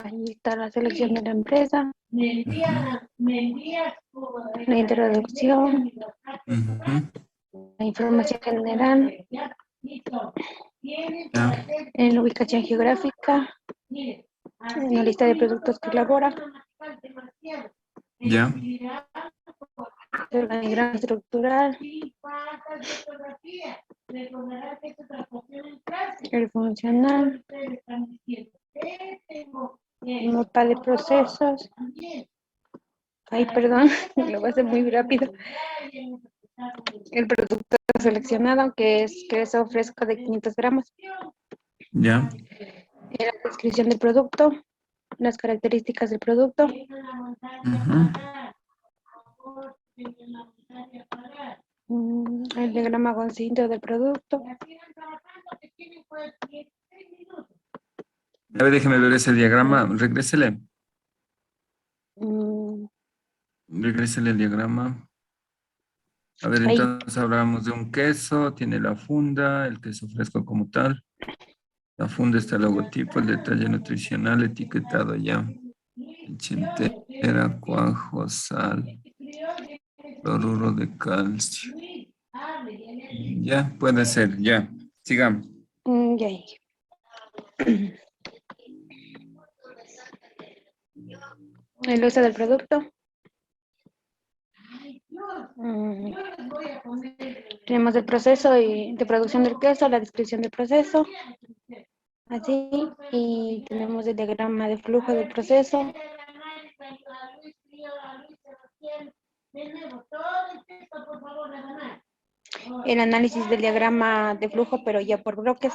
Ahí está la selección de la empresa, Ujú, la introducción, ujú, la información general, ya, en la ubicación geográfica, en la lista de productos que elabora, ya, el organigrama estructural, el funcional, el mapa de procesos. Ay, perdón, lo voy a hacer muy rápido. El producto seleccionado, que es queso fresco de 500 gramos. ya, La descripción del producto, las características del producto, ujú, el diagrama con cinta del producto. A ver, déjeme ver ese diagrama. Regrésele. Mm, Regrésele el diagrama. A ver, Ahí, entonces hablamos de un queso, tiene la funda, el queso fresco como tal. La funda está el logotipo, el detalle nutricional, etiquetado ya. Leche entera, cuajo, sal, cloruro de calcio. Ya, puede ser, ya. Sigamos. ya. El uso del producto. Mm, Tenemos el proceso de producción del queso, la descripción del proceso, así, y tenemos el diagrama de flujo del proceso, el análisis del diagrama de flujo, pero ya por bloques,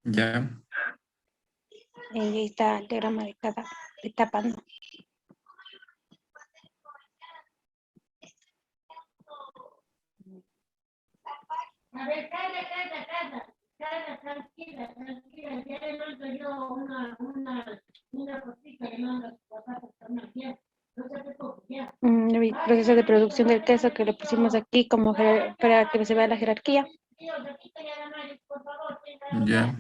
Ya. y ahí está el diagrama de cada etapa, ¿no? A ver, tranquila, ya le mando yo una cosita que no nos pasa por bien. No se preocupe, ya. El proceso de producción del queso que le pusimos aquí como para que se vea la jerarquía. Ya.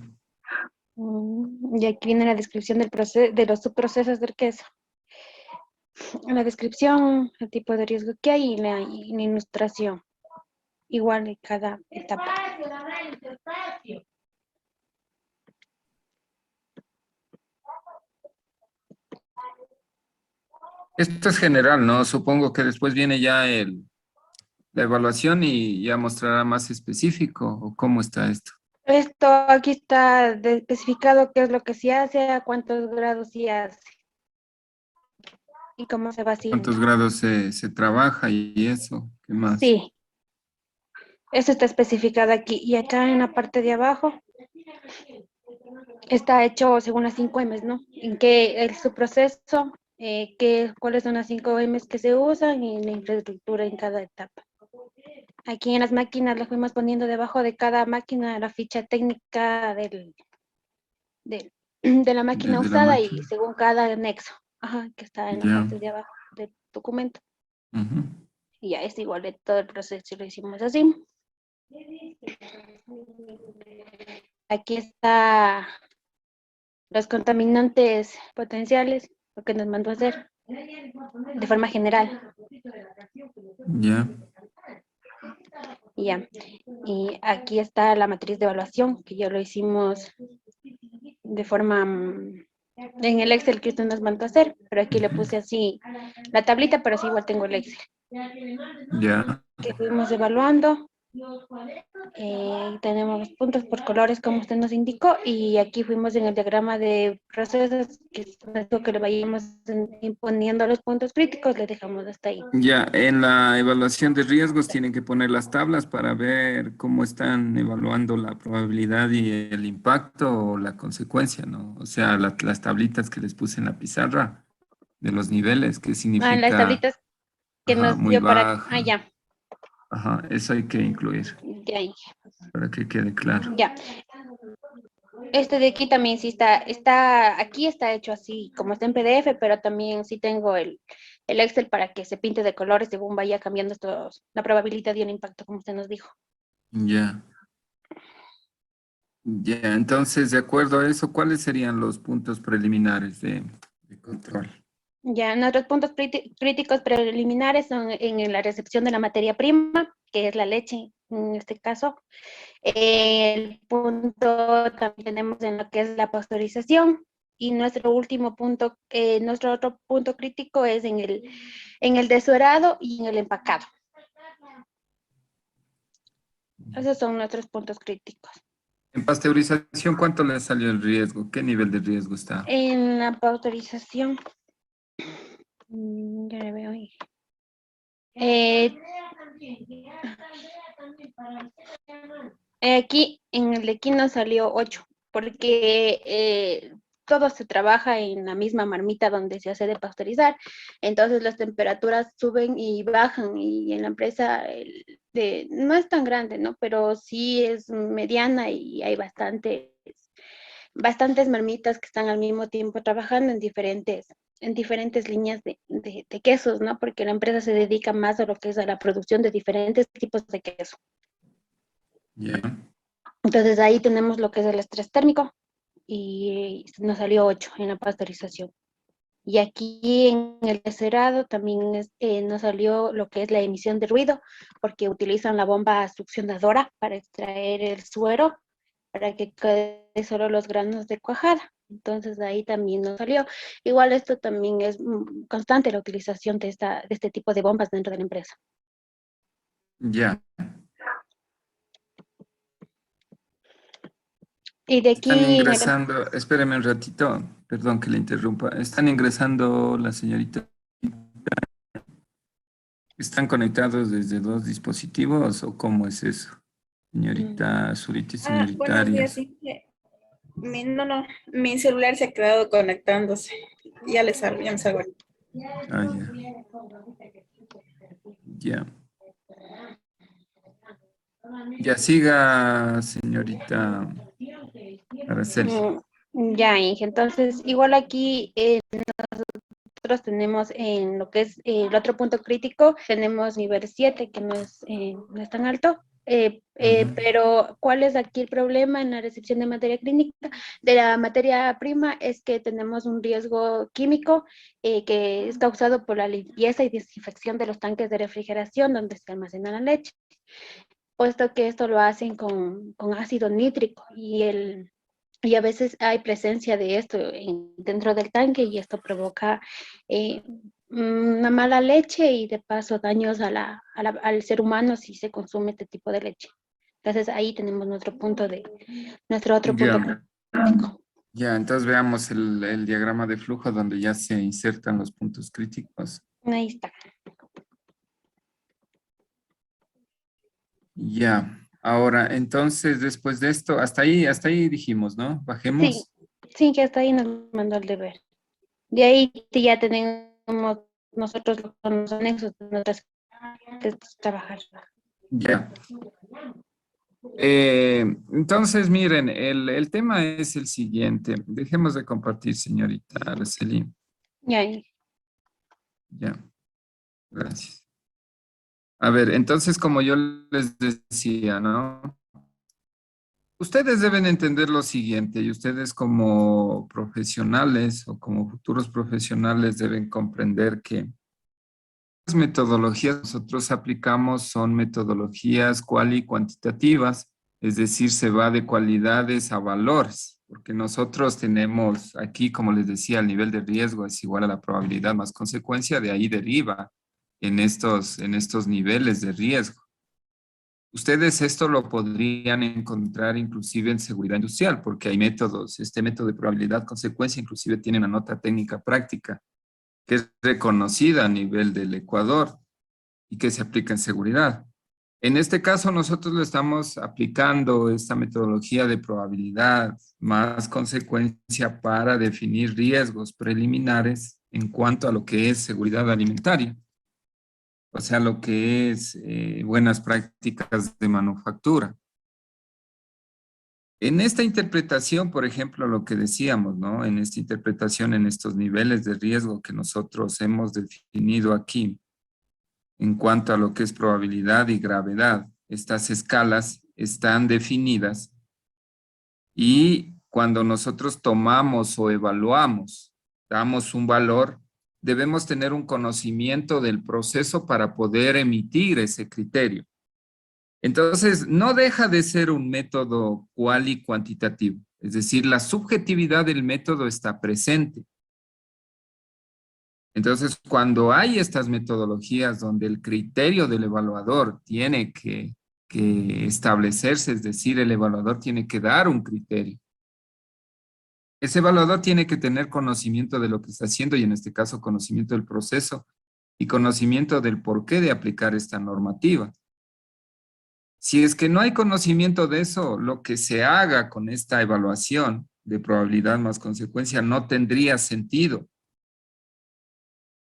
Y aquí viene la descripción del proceso, de los subprocesos del queso. La descripción, el tipo de riesgo que hay y la ilustración. Igual en cada etapa. Esto es general, ¿no? Supongo que después viene ya la evaluación y ya mostrará más específico o cómo está esto. Esto aquí está especificado qué es lo que se hace, a cuántos grados se hace y cómo se va haciendo. ¿Cuántos grados se trabaja y eso? ¿Qué más? Sí, eso está especificado aquí. Y acá en la parte de abajo está hecho según las 5 M's, ¿no? En qué es su proceso, cuáles son las 5 M's que se usan y la infraestructura en cada etapa. Aquí en las máquinas le fuimos poniendo debajo de cada máquina la ficha técnica de, de la máquina De la usada y máquina. según cada anexo, ajá, que está en la Ya. parte de abajo del documento. Ujú. Y ya es igual de todo el proceso, lo hicimos así. Aquí está los contaminantes potenciales, lo que nos mandó a hacer de forma general. Ya. Y ya. Y aquí está la matriz de evaluación, que ya lo hicimos de forma en el Excel que usted nos mandó a hacer, pero aquí le Ujú. puse así la tablita, pero sí igual tengo el Excel. Ya. Que fuimos evaluando. Tenemos los puntos por colores como usted nos indicó y aquí fuimos en el diagrama de procesos que es esto que le vayamos imponiendo los puntos críticos, le dejamos hasta ahí. Ya, en la evaluación de riesgos tienen que poner las tablas para ver cómo están evaluando la probabilidad y el impacto o la consecuencia, ¿no? O sea, las tablitas que les puse en la pizarra de los niveles, que Las significa, tablitas que ajá, nos muy dio para, baja. ya, Ajá, eso hay que incluir ya, para que quede claro. ya. Este de aquí también sí aquí está hecho así, como está en PDF, pero también sí tengo el Excel para que se pinte de colores según vaya cambiando la probabilidad de un impacto, como usted nos dijo. Ya. Ya, entonces, de acuerdo a eso, ¿cuáles serían los puntos preliminares de control? Ya, nuestros puntos críticos preliminares son en la recepción de la materia prima, que es la leche en este caso. El punto también tenemos en lo que es la pasteurización. Y nuestro último punto, nuestro otro punto crítico es en el desuerado y en el empacado. Esos son nuestros puntos críticos. En pasteurización, ¿cuánto le salió el riesgo? ¿Qué nivel de riesgo está? En la pasteurización, ya le veo ahí. Aquí en el de aquí nos salió 8, porque todo se trabaja en la misma marmita donde se hace de pasteurizar. Entonces las temperaturas suben y bajan y en la empresa no es tan grande, ¿no? Pero sí es mediana y hay bastantes marmitas que están al mismo tiempo trabajando en diferentes líneas de quesos, ¿no? Porque la empresa se dedica más a lo que es a la producción de diferentes tipos de queso. Ya. Entonces ahí tenemos lo que es el estrés térmico y nos salió 8 en la pasteurización. Y aquí en el deserado también nos salió lo que es la emisión de ruido, porque utilizan la bomba succionadora para extraer el suero, para que quede solo los granos de cuajada. Entonces ahí también nos salió. Igual esto también es constante la utilización de este tipo de bombas dentro de la empresa. Ya. Y de Están aquí en el... ingresando, espéreme un ratito, perdón que le interrumpa. Están ingresando la señorita. ¿Están conectados desde dos dispositivos o cómo es eso? Señorita Zurita y señorita Buenos días, Arias. sí. No, mi celular se ha quedado conectándose. Ya me salgo. Ah, ya. Ya. Ya siga, señorita Araceli. Ya, Inge, entonces igual aquí nosotros tenemos en lo que es el otro punto crítico, tenemos nivel 7 que no es tan alto, Ujú. pero ¿cuál es aquí el problema en la recepción de materia clínica? De la materia prima es que tenemos un riesgo químico que es causado por la limpieza y desinfección de los tanques de refrigeración donde se almacena la leche, puesto que esto lo hacen con ácido nítrico y a veces hay presencia de esto dentro del tanque y esto provoca eh, una mala leche y de paso daños al ser humano si se consume este tipo de leche. Entonces ahí tenemos nuestro otro punto Ya, crítico. ya, entonces veamos el diagrama de flujo donde ya se insertan los puntos críticos. Ahí está. Ya, ahora, entonces, después de esto, hasta ahí dijimos, ¿no? Sí, Bajemos. sí, que hasta ahí nos mandó el deber. De ahí ya tenemos nosotros los anexos de nuestras que trabajar. Ya. Entonces, miren, el tema es el siguiente. Dejemos de compartir, señorita Araceli. Ya, Ya, gracias. A ver, entonces, como yo les decía, ¿no? Ustedes deben entender lo siguiente, y ustedes como profesionales o como futuros profesionales deben comprender que las metodologías que nosotros aplicamos son metodologías cuantitativas, es decir, se va de cualidades a valores, porque nosotros tenemos aquí, como les decía, el nivel de riesgo es igual a la probabilidad más consecuencia, de ahí deriva en estos niveles de riesgo. Ustedes esto lo podrían encontrar inclusive en seguridad industrial, porque hay métodos, este método de probabilidad consecuencia inclusive tiene una nota técnica práctica que es reconocida a nivel del Ecuador y que se aplica en seguridad. En este caso, nosotros lo estamos aplicando esta metodología de probabilidad más consecuencia para definir riesgos preliminares en cuanto a lo que es seguridad alimentaria, o sea, lo que es buenas prácticas de manufactura. En esta interpretación, por ejemplo, lo que decíamos, ¿no? En esta interpretación, en estos niveles de riesgo que nosotros hemos definido aquí, en cuanto a lo que es probabilidad y gravedad, estas escalas están definidas Y cuando nosotros tomamos o evaluamos, damos un valor, debemos tener un conocimiento del proceso para poder emitir ese criterio. Entonces, no deja de ser un método cual y cuantitativo, es decir, la subjetividad del método está presente. Entonces, cuando hay estas metodologías donde el criterio del evaluador tiene que establecerse, es decir, el evaluador tiene que dar un criterio. Ese evaluador tiene que tener conocimiento de lo que está haciendo y en este caso conocimiento del proceso y conocimiento del porqué de aplicar esta normativa. Si es que no hay conocimiento de eso, lo que se haga con esta evaluación de probabilidad más consecuencia no tendría sentido.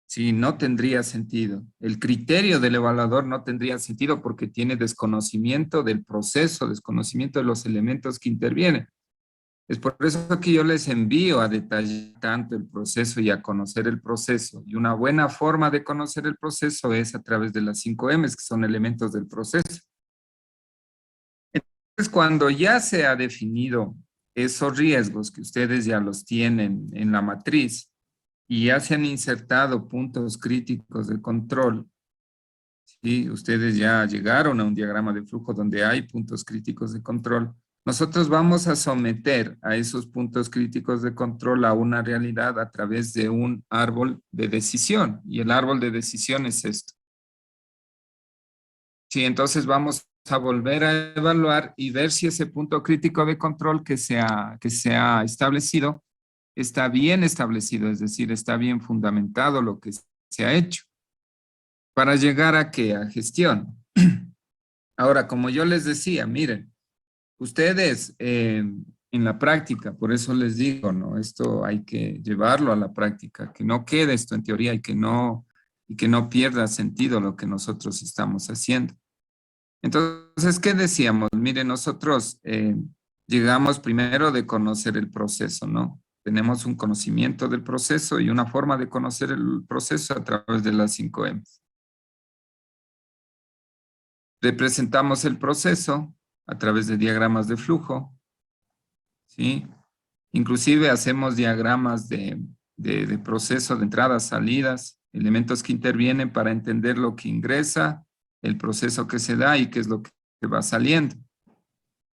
Sí, no tendría sentido. El criterio del evaluador no tendría sentido porque tiene desconocimiento del proceso, desconocimiento de los elementos que intervienen. Es por eso que yo les envío a detallar tanto el proceso y a conocer el proceso. Y una buena forma de conocer el proceso es a través de las 5 M's, que son elementos del proceso. Entonces, cuando ya se ha definido esos riesgos que ustedes ya los tienen en la matriz y ya se han insertado puntos críticos de control, ¿sí? Ustedes ya llegaron a un diagrama de flujo donde hay puntos críticos de control. Nosotros vamos a someter a esos puntos críticos de control a una realidad a través de un árbol de decisión. Y el árbol de decisión es esto. Sí, entonces vamos a volver a evaluar y ver si ese punto crítico de control que se ha establecido está bien establecido, es decir, está bien fundamentado lo que se ha hecho. ¿Para llegar a qué? A gestión. Ahora, como yo les decía, miren, ustedes en la práctica, por eso les digo, ¿no? Esto hay que llevarlo a la práctica, que no quede esto en teoría y que no pierda sentido lo que nosotros estamos haciendo. Entonces, ¿qué decíamos? Miren, nosotros llegamos primero de conocer el proceso, ¿no? Tenemos un conocimiento del proceso y una forma de conocer el proceso a través de las 5 M's. Representamos el proceso a través de diagramas de flujo, ¿sí? Inclusive hacemos diagramas de proceso de entradas, salidas, elementos que intervienen para entender lo que ingresa, el proceso que se da y qué es lo que va saliendo.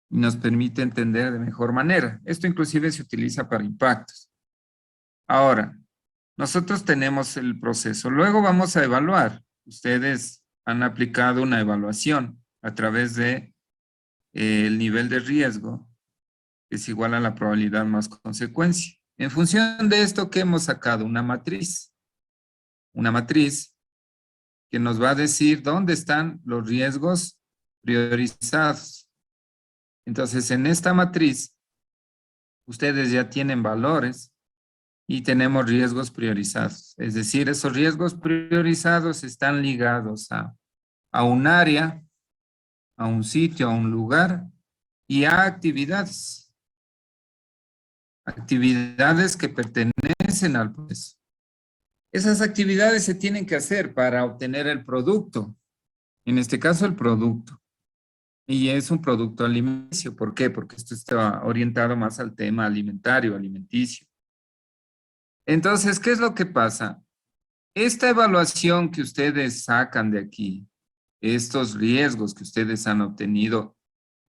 Y nos permite entender de mejor manera. Esto inclusive se utiliza para impactos. Ahora, nosotros tenemos el proceso. Luego vamos a evaluar. Ustedes han aplicado una evaluación a través de el nivel de riesgo, que es igual a la probabilidad más consecuencia. En función de esto, ¿qué hemos sacado? Una matriz. Una matriz que nos va a decir dónde están los riesgos priorizados. Entonces, en esta matriz, ustedes ya tienen valores y tenemos riesgos priorizados. Es decir, esos riesgos priorizados están ligados a un área, a un sitio, a un lugar y a actividades. Actividades que pertenecen al proceso. Esas actividades se tienen que hacer para obtener el producto. En este caso, el producto. Y es un producto alimenticio. ¿Por qué? Porque esto está orientado más al tema alimentario, alimenticio. Entonces, ¿qué es lo que pasa? Esta evaluación que ustedes sacan de aquí, estos riesgos que ustedes han obtenido,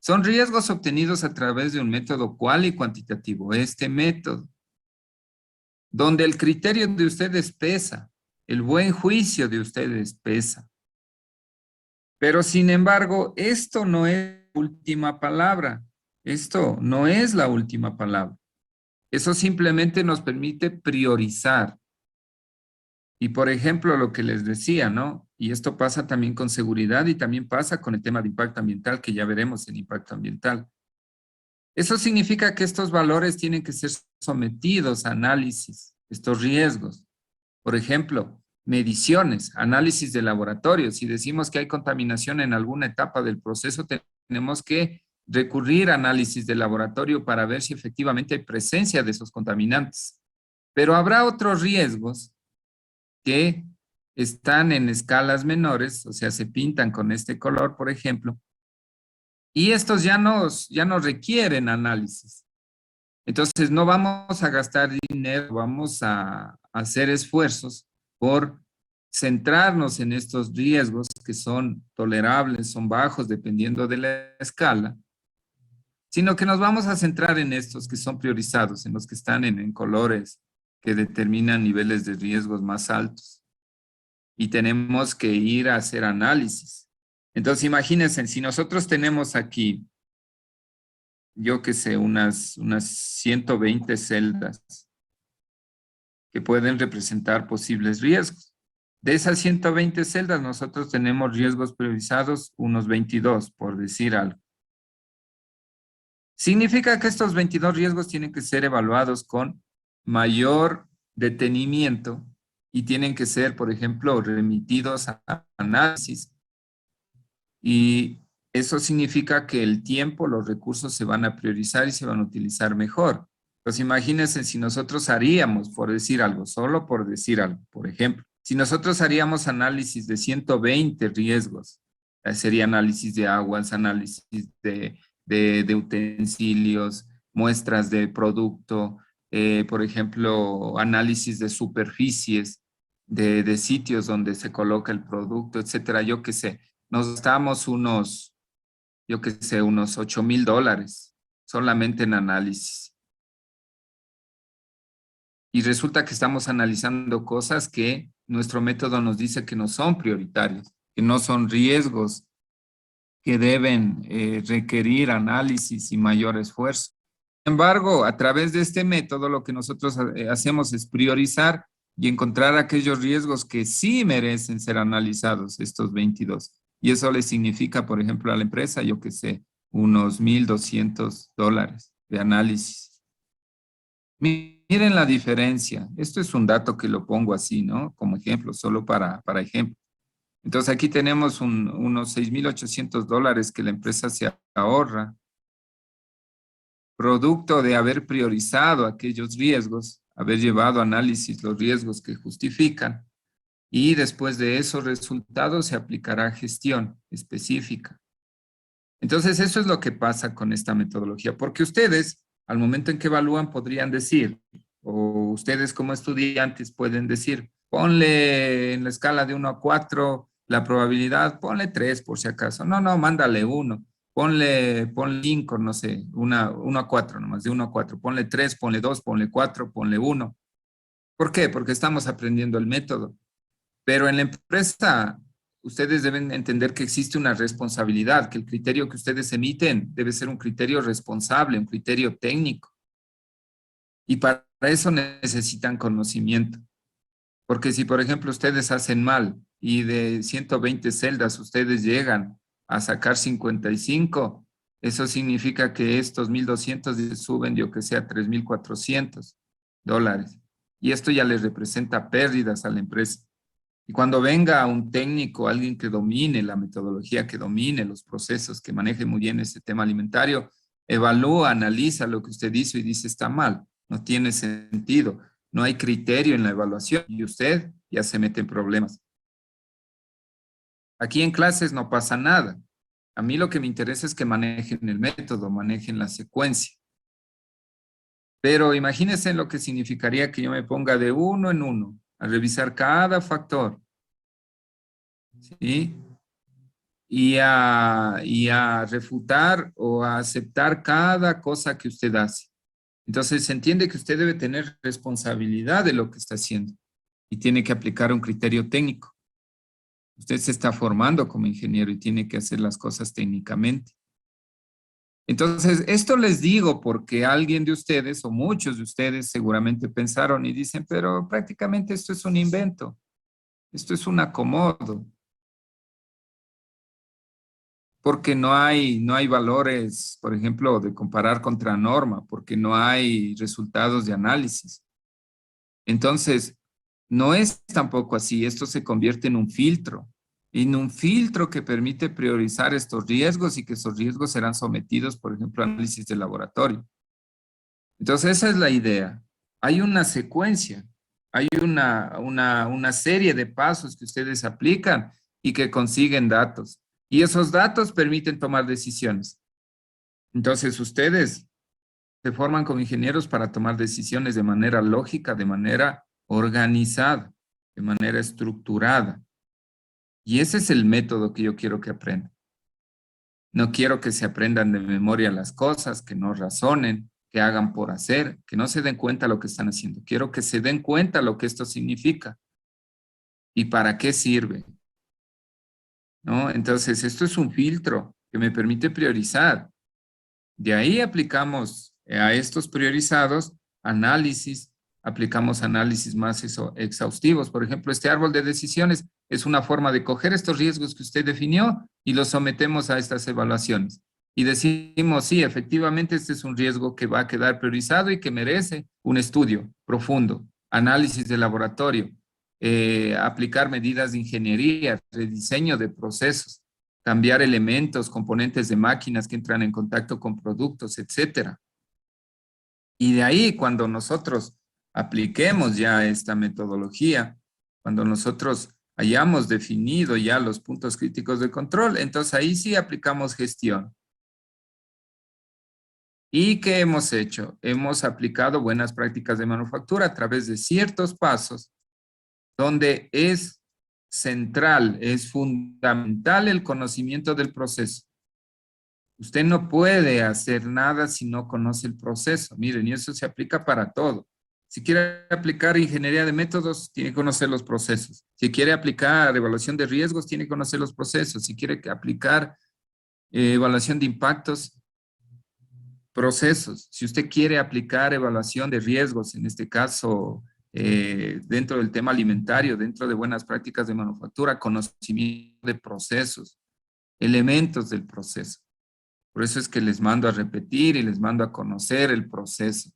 son riesgos obtenidos a través de un método cual y cuantitativo. Este método, donde el criterio de ustedes pesa, el buen juicio de ustedes pesa. Pero sin embargo, esto no es la última palabra. Esto no es la última palabra. Eso simplemente nos permite priorizar. Y por ejemplo, lo que les decía, ¿no? Y esto pasa también con seguridad y también pasa con el tema de impacto ambiental, que ya veremos el impacto ambiental. Eso significa que estos valores tienen que ser sometidos a análisis, estos riesgos. Por ejemplo, mediciones, análisis de laboratorio. Si decimos que hay contaminación en alguna etapa del proceso, tenemos que recurrir a análisis de laboratorio para ver si efectivamente hay presencia de esos contaminantes. Pero habrá otros riesgos que están en escalas menores, o sea, se pintan con este color, por ejemplo, Y estos ya no requieren análisis. Entonces no vamos a gastar dinero, vamos a hacer esfuerzos por centrarnos en estos riesgos que son tolerables, son bajos dependiendo de la escala, sino que nos vamos a centrar en estos que son priorizados, en los que están en colores que determinan niveles de riesgos más altos. Y tenemos que ir a hacer análisis. Entonces imagínense, si nosotros tenemos aquí, yo qué sé, unas 120 celdas que pueden representar posibles riesgos. De esas 120 celdas, nosotros tenemos riesgos priorizados, unos 22, por decir algo. Significa que estos 22 riesgos tienen que ser evaluados con mayor detenimiento y tienen que ser, por ejemplo, remitidos a análisis. Y eso significa que el tiempo, los recursos se van a priorizar y se van a utilizar mejor. Pues imagínense si nosotros haríamos, por decir algo, solo por decir algo, por ejemplo, si nosotros haríamos análisis de 120 riesgos, sería análisis de aguas, análisis de utensilios, muestras de producto, por ejemplo, análisis de superficies, de sitios donde se coloca el producto, etcétera, yo qué sé. Nos gastamos unos, yo qué sé, unos $8,000 solamente en análisis. Y resulta que estamos analizando cosas que nuestro método nos dice que no son prioritarios, que no son riesgos que deben requerir análisis y mayor esfuerzo. Sin embargo, a través de este método, lo que nosotros hacemos es priorizar y encontrar aquellos riesgos que sí merecen ser analizados, estos 22. Y eso le significa, por ejemplo, a la empresa, yo qué sé, unos $1,200 de análisis. Miren la diferencia. Esto es un dato que lo pongo así, ¿no? Como ejemplo, solo para ejemplo. Entonces aquí tenemos unos $6,800 que la empresa se ahorra, producto de haber priorizado aquellos riesgos, haber llevado a análisis los riesgos que justifican, y después de esos resultados se aplicará gestión específica. Entonces eso es lo que pasa con esta metodología, porque ustedes, al momento en que evalúan, podrían decir, o ustedes como estudiantes pueden decir, ponle en la escala de 1 a 4 la probabilidad, ponle 3 por si acaso. No, mándale 1. Ponle 5, no sé, 1 a 4 nomás, de 1 a 4. Ponle 3, ponle 2, ponle 4, ponle 1. ¿Por qué? Porque estamos aprendiendo el método. Pero en la empresa, ustedes deben entender que existe una responsabilidad, que el criterio que ustedes emiten debe ser un criterio responsable, un criterio técnico. Y para eso necesitan conocimiento. Porque si, por ejemplo, ustedes hacen mal y de 120 celdas ustedes llegan a sacar 55, eso significa que estos 1,200 suben, yo que sea, $3,400. Y esto ya les representa pérdidas a la empresa. Y cuando venga un técnico, alguien que domine la metodología, que domine los procesos, que maneje muy bien ese tema alimentario, evalúa, analiza lo que usted hizo y dice está mal, no tiene sentido, no hay criterio en la evaluación y usted ya se mete en problemas. Aquí en clases no pasa nada. A mí lo que me interesa es que manejen el método, manejen la secuencia. Pero imagínense lo que significaría que yo me ponga de uno en uno a revisar cada factor, ¿sí? Y a refutar o a aceptar cada cosa que usted hace. Entonces se entiende que usted debe tener responsabilidad de lo que está haciendo y tiene que aplicar un criterio técnico. Usted se está formando como ingeniero y tiene que hacer las cosas técnicamente. Entonces, esto les digo porque alguien de ustedes o muchos de ustedes seguramente pensaron y dicen, pero prácticamente esto es un invento, esto es un acomodo. Porque no hay valores, por ejemplo, de comparar contra norma, porque no hay resultados de análisis. Entonces, no es tampoco así, esto se convierte en un filtro que permite priorizar estos riesgos y que esos riesgos serán sometidos, por ejemplo, a análisis de laboratorio. Entonces, esa es la idea. Hay una secuencia, hay una serie de pasos que ustedes aplican y que consiguen datos. Y esos datos permiten tomar decisiones. Entonces, ustedes se forman como ingenieros para tomar decisiones de manera lógica, de manera organizada, de manera estructurada. Y ese es el método que yo quiero que aprendan. No quiero que se aprendan de memoria las cosas, que no razonen, que hagan por hacer, que no se den cuenta lo que están haciendo. Quiero que se den cuenta lo que esto significa y para qué sirve, ¿no? Entonces, esto es un filtro que me permite priorizar. De ahí aplicamos a estos priorizados análisis, aplicamos análisis más exhaustivos. Por ejemplo, este árbol de decisiones es una forma de coger estos riesgos que usted definió y los sometemos a estas evaluaciones. Y decimos, sí, efectivamente este es un riesgo que va a quedar priorizado y que merece un estudio profundo, análisis de laboratorio, aplicar medidas de ingeniería, rediseño de procesos, cambiar elementos, componentes de máquinas que entran en contacto con productos, etcétera. Y de ahí, cuando nosotros apliquemos ya esta metodología, cuando nosotros hayamos definido ya los puntos críticos de control, entonces ahí sí aplicamos gestión. ¿Y qué hemos hecho? Hemos aplicado buenas prácticas de manufactura a través de ciertos pasos donde es central, es fundamental el conocimiento del proceso. Usted no puede hacer nada si no conoce el proceso. Miren, y eso se aplica para todo. Si quiere aplicar ingeniería de métodos, tiene que conocer los procesos. Si quiere aplicar evaluación de riesgos, tiene que conocer los procesos. Si quiere aplicar evaluación de impactos, procesos. Si usted quiere aplicar evaluación de riesgos, en este caso, dentro del tema alimentario, dentro de buenas prácticas de manufactura, conocimiento de procesos, elementos del proceso. Por eso es que les mando a repetir y les mando a conocer el proceso.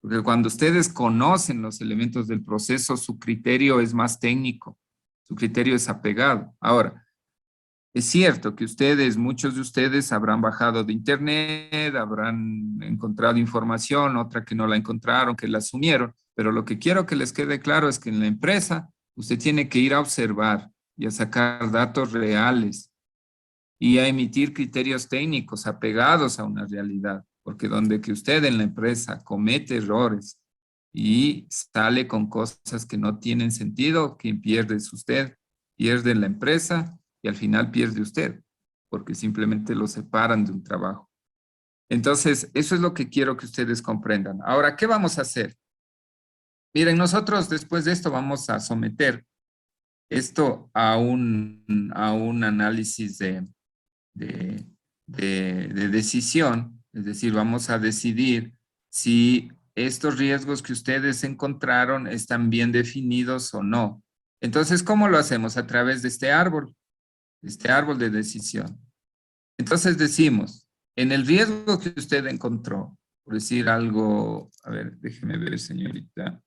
Porque cuando ustedes conocen los elementos del proceso, su criterio es más técnico, su criterio es apegado. Ahora, es cierto que ustedes, muchos de ustedes habrán bajado de internet, habrán encontrado información, otra que no la encontraron, que la asumieron, pero lo que quiero que les quede claro es que en la empresa usted tiene que ir a observar y a sacar datos reales y a emitir criterios técnicos apegados a una realidad, porque donde que usted en la empresa comete errores y sale con cosas que no tienen sentido, quien pierde es usted, pierde la empresa y al final pierde usted, porque simplemente lo separan de un trabajo. Entonces, eso es lo que quiero que ustedes comprendan. Ahora, ¿qué vamos a hacer? Miren, nosotros después de esto vamos a someter esto a un análisis de decisión, es decir, vamos a decidir si estos riesgos que ustedes encontraron están bien definidos o no. Entonces, ¿cómo lo hacemos? A través de este árbol de decisión. Entonces decimos, en el riesgo que usted encontró, por decir algo, a ver, déjeme ver, señorita.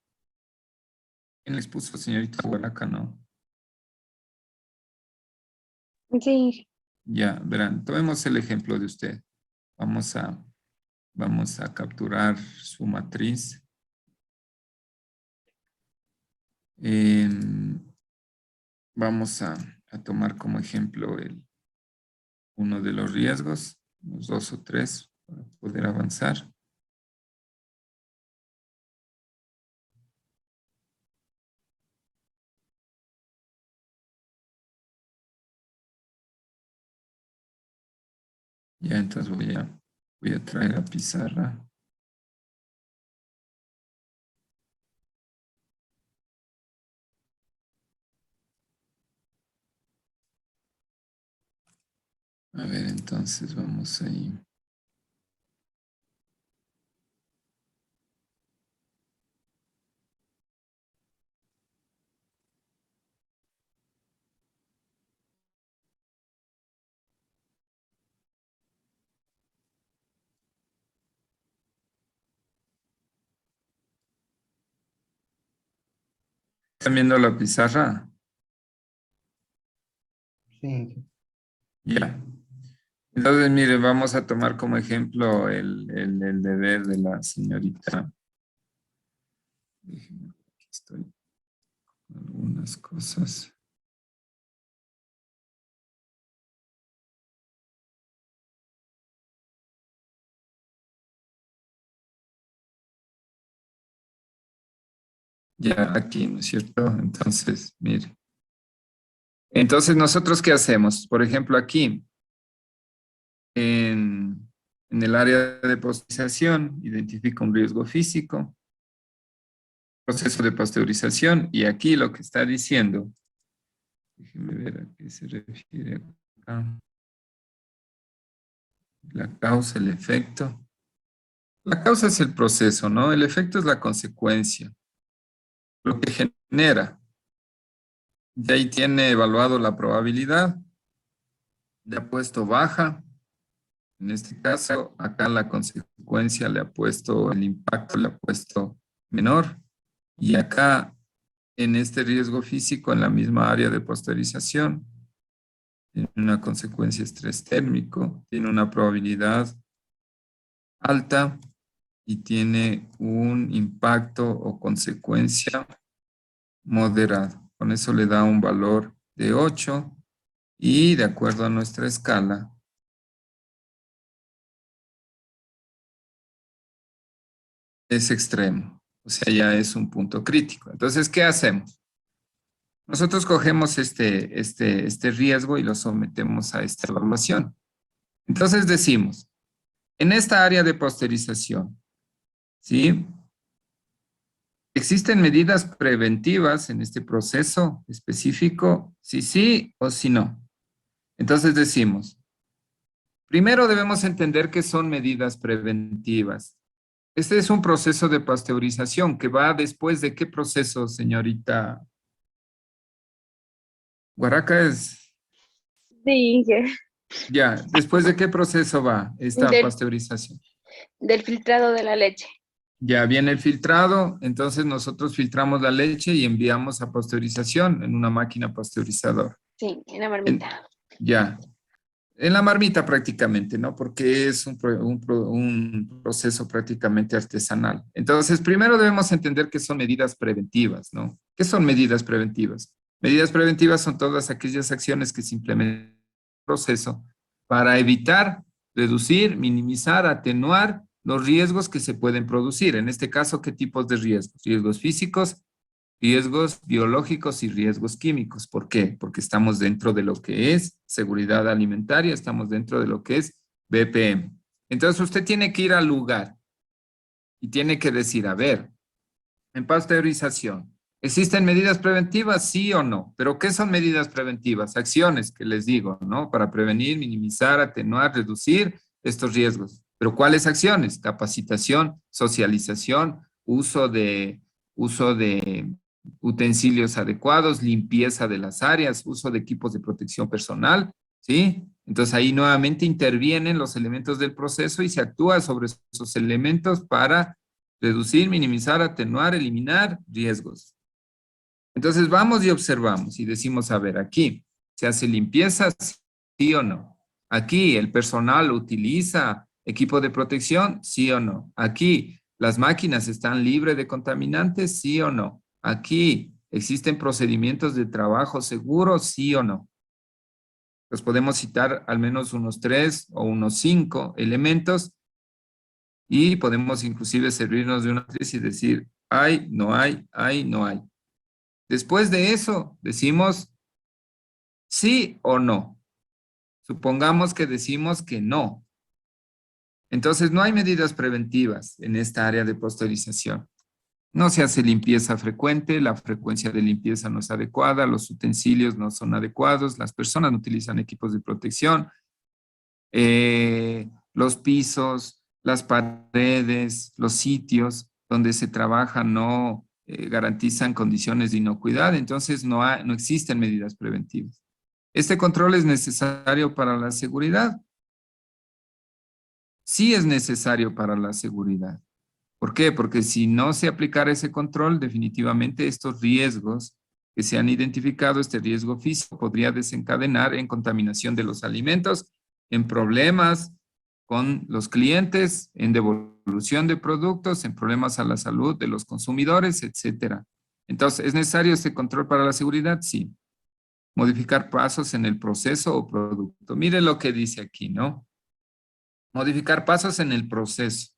¿Quién les puso, señorita Huaraca? No. Sí, Ya, verán, tomemos el ejemplo de usted. Vamos a capturar su matriz. Vamos a tomar como ejemplo uno de los riesgos, los 2 o 3, para poder avanzar. Ya, entonces voy a traer la pizarra. A ver, entonces vamos ahí. ¿Están viendo la pizarra? Sí, Ya. Entonces, mire, vamos a tomar como ejemplo el deber de la señorita. Déjenme, aquí estoy con algunas cosas. Ya aquí, ¿no es cierto? Entonces, mire. Entonces, ¿nosotros qué hacemos? Por ejemplo, aquí, en el área de pasteurización, identifica un riesgo físico, proceso de pasteurización, y aquí lo que está diciendo, déjenme ver a qué se refiere acá. La causa, el efecto. La causa es el proceso, ¿no? El efecto es la consecuencia, lo que genera. De ahí tiene evaluado la probabilidad, le ha puesto baja. En este caso, acá la consecuencia le ha puesto, el impacto le ha puesto menor. Y acá, en este riesgo físico, en la misma área de pasteurización, tiene una consecuencia estrés térmico, tiene una probabilidad alta y tiene un impacto o consecuencia moderado. Con eso le da un valor de 8 y de acuerdo a nuestra escala, es extremo. O sea, ya es un punto crítico. Entonces, ¿qué hacemos? Nosotros cogemos este riesgo y lo sometemos a esta evaluación. Entonces decimos, en esta área de pasteurización, ¿sí? ¿Existen medidas preventivas en este proceso específico? Si sí o si no. Entonces decimos, primero debemos entender qué son medidas preventivas. Este es un proceso de pasteurización que va después de qué proceso, señorita Guaraca es. Sí, Ya, ¿después de qué proceso va esta del, pasteurización? del filtrado de la leche. Ya viene el filtrado, entonces nosotros filtramos la leche y enviamos a pasteurización en una máquina pasteurizadora. Sí, en la En- marmita. ya, en la marmita prácticamente, ¿no? Porque es un proceso prácticamente artesanal. Entonces, primero debemos entender qué son medidas preventivas, ¿no? ¿Qué son medidas preventivas? Medidas preventivas son todas aquellas acciones que se implementan en el proceso para evitar, reducir, minimizar, atenuar los riesgos que se pueden producir. En este caso, ¿qué tipos de riesgos? Riesgos físicos, riesgos biológicos y riesgos químicos. ¿Por qué? Porque estamos dentro de lo que es seguridad alimentaria, estamos dentro de lo que es BPM. Entonces usted tiene que ir al lugar y tiene que decir, a ver, en pasteurización, ¿existen medidas preventivas? Sí o no. ¿Pero qué son medidas preventivas? Acciones que les digo, ¿no? Para prevenir, minimizar, atenuar, reducir estos riesgos. ¿Pero cuáles acciones? Capacitación, socialización, uso de utensilios adecuados, limpieza de las áreas, uso de equipos de protección personal, ¿sí? Entonces ahí nuevamente intervienen los elementos del proceso y se actúa sobre esos elementos para reducir, minimizar, atenuar, eliminar riesgos. Entonces vamos y observamos y decimos, a ver, aquí, ¿se hace limpieza? ¿Sí o no? Aquí, ¿el personal utiliza equipo de protección? ¿Sí o no? Aquí, ¿las máquinas están libres de contaminantes? ¿Sí o no? Aquí, ¿existen procedimientos de trabajo seguros? ¿Sí o no? Pues podemos citar al menos unos 3 o unos 5 elementos y podemos inclusive servirnos de una matriz y decir, hay, no hay, hay, no hay. Después de eso, decimos sí o no. Supongamos que decimos que no. Entonces, no hay medidas preventivas en esta área de pasteurización. No se hace limpieza frecuente, la frecuencia de limpieza no es adecuada, los utensilios no son adecuados, las personas no utilizan equipos de protección, los pisos, las paredes, los sitios donde se trabaja no garantizan condiciones de inocuidad, entonces no existen medidas preventivas. ¿Este control es necesario para la seguridad? Sí es necesario para la seguridad. ¿Por qué? Porque si no se aplicara ese control, definitivamente estos riesgos que se han identificado, este riesgo físico podría desencadenar en contaminación de los alimentos, en problemas con los clientes, en devolución de productos, en problemas a la salud de los consumidores, etcétera. Entonces, ¿es necesario este control para la seguridad? Sí. Modificar pasos en el proceso o producto. Mire lo que dice aquí, ¿no? Modificar pasos en el proceso.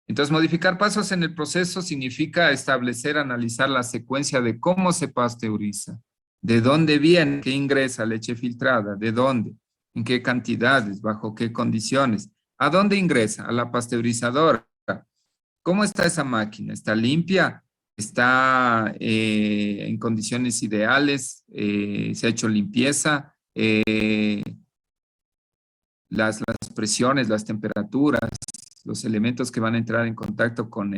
Entonces, modificar pasos en el proceso significa establecer, analizar la secuencia de cómo se pasteuriza, de dónde viene, qué ingresa leche filtrada, de dónde, en qué cantidades, bajo qué condiciones, a dónde ingresa, a la pasteurizadora. ¿Cómo está esa máquina? ¿Está limpia? ¿Está en condiciones ideales? ¿Se ha hecho limpieza? Las presiones, las temperaturas, los elementos que van a entrar en contacto con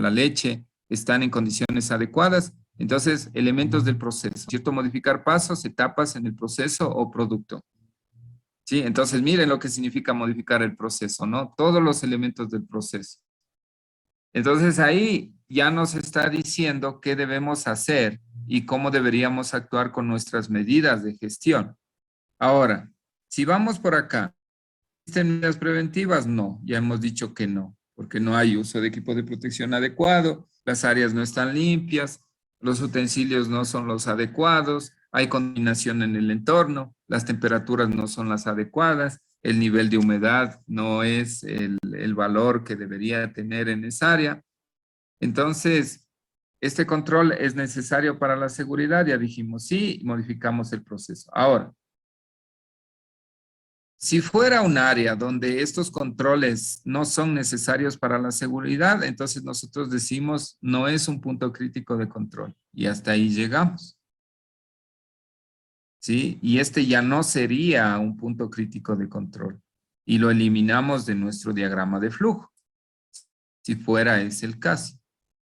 la leche están en condiciones adecuadas. Entonces, elementos del proceso, ¿cierto? Modificar pasos, etapas en el proceso o producto. Sí, entonces miren lo que significa modificar el proceso, ¿no? Todos los elementos del proceso. Entonces ahí ya nos está diciendo qué debemos hacer y cómo deberíamos actuar con nuestras medidas de gestión. Ahora, si vamos por acá, ¿existen medidas preventivas? No, ya hemos dicho que no, porque no hay uso de equipo de protección adecuado, las áreas no están limpias, los utensilios no son los adecuados, hay contaminación en el entorno, las temperaturas no son las adecuadas, el nivel de humedad no es el valor que debería tener en esa área. Entonces, este control es necesario para la seguridad, ya dijimos sí, modificamos el proceso. Ahora, si fuera un área donde estos controles no son necesarios para la seguridad, entonces nosotros decimos no es un punto crítico de control y hasta ahí llegamos. ¿Sí? Y este ya no sería un punto crítico de control y lo eliminamos de nuestro diagrama de flujo, si fuera ese el caso.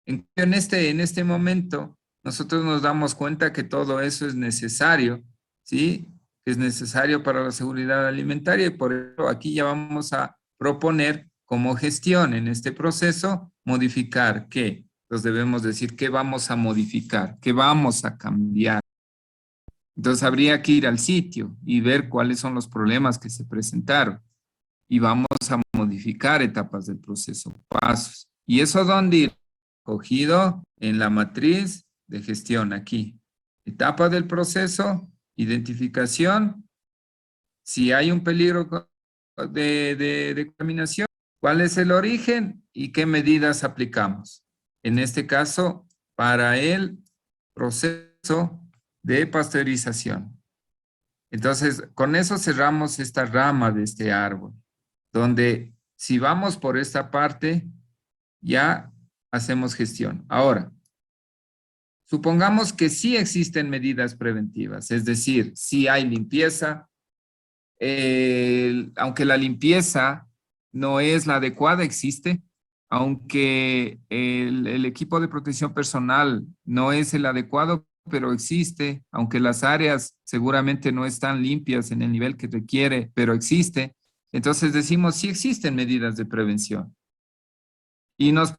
En este momento, nosotros nos damos cuenta que todo eso es necesario, ¿sí? Es necesario para la seguridad alimentaria y por eso aquí ya vamos a proponer como gestión en este proceso modificar qué. Entonces debemos decir qué vamos a modificar, qué vamos a cambiar. Entonces habría que ir al sitio y ver cuáles son los problemas que se presentaron y vamos a modificar etapas del proceso, pasos. ¿Y eso dónde ir? Cogido en la matriz de gestión aquí. Etapa del proceso, identificación, si hay un peligro de contaminación, cuál es el origen y qué medidas aplicamos. En este caso, para el proceso de pasteurización. Entonces, con eso cerramos esta rama de este árbol, donde si vamos por esta parte, ya hacemos gestión. Ahora, supongamos que sí existen medidas preventivas, es decir, sí hay limpieza, aunque la limpieza no es la adecuada, existe, aunque el equipo de protección personal no es el adecuado, pero existe, aunque las áreas seguramente no están limpias en el nivel que requiere, pero existe. Entonces decimos, sí existen medidas de prevención. Y nos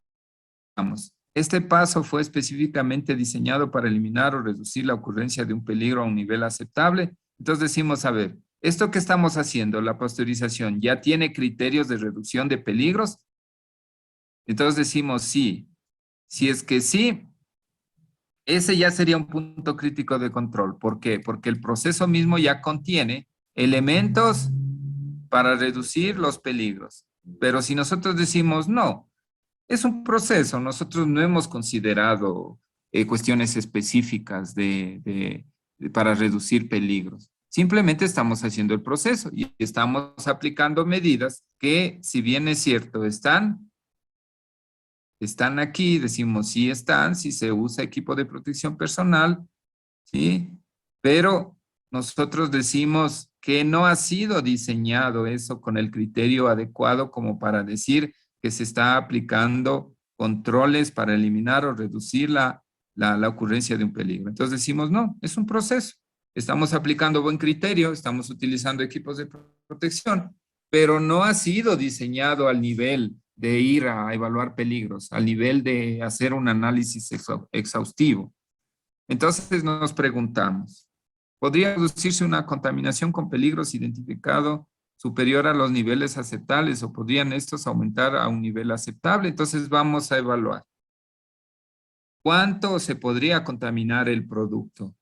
preguntamos, ¿este paso fue específicamente diseñado para eliminar o reducir la ocurrencia de un peligro a un nivel aceptable? Entonces decimos, a ver, ¿esto que estamos haciendo, la pasteurización, ya tiene criterios de reducción de peligros? Entonces decimos, sí. Si es que sí, ese ya sería un punto crítico de control. ¿Por qué? Porque el proceso mismo ya contiene elementos para reducir los peligros. Pero si nosotros decimos, no, es un proceso, nosotros no hemos considerado cuestiones específicas para reducir peligros. Simplemente estamos haciendo el proceso y estamos aplicando medidas que, si bien es cierto, están aquí, decimos sí están, si se usa equipo de protección personal, ¿sí? Pero nosotros decimos que no ha sido diseñado eso con el criterio adecuado como para decir que se está aplicando controles para eliminar o reducir la ocurrencia de un peligro. Entonces decimos, no, es un proceso. Estamos aplicando buen criterio, estamos utilizando equipos de protección, pero no ha sido diseñado al nivel de ir a evaluar peligros, al nivel de hacer un análisis exhaustivo. Entonces nos preguntamos, ¿podría reducirse una contaminación con peligros identificado superior a los niveles aceptables o podrían estos aumentar a un nivel aceptable? Entonces vamos a evaluar. ¿Cuánto se podría contaminar el producto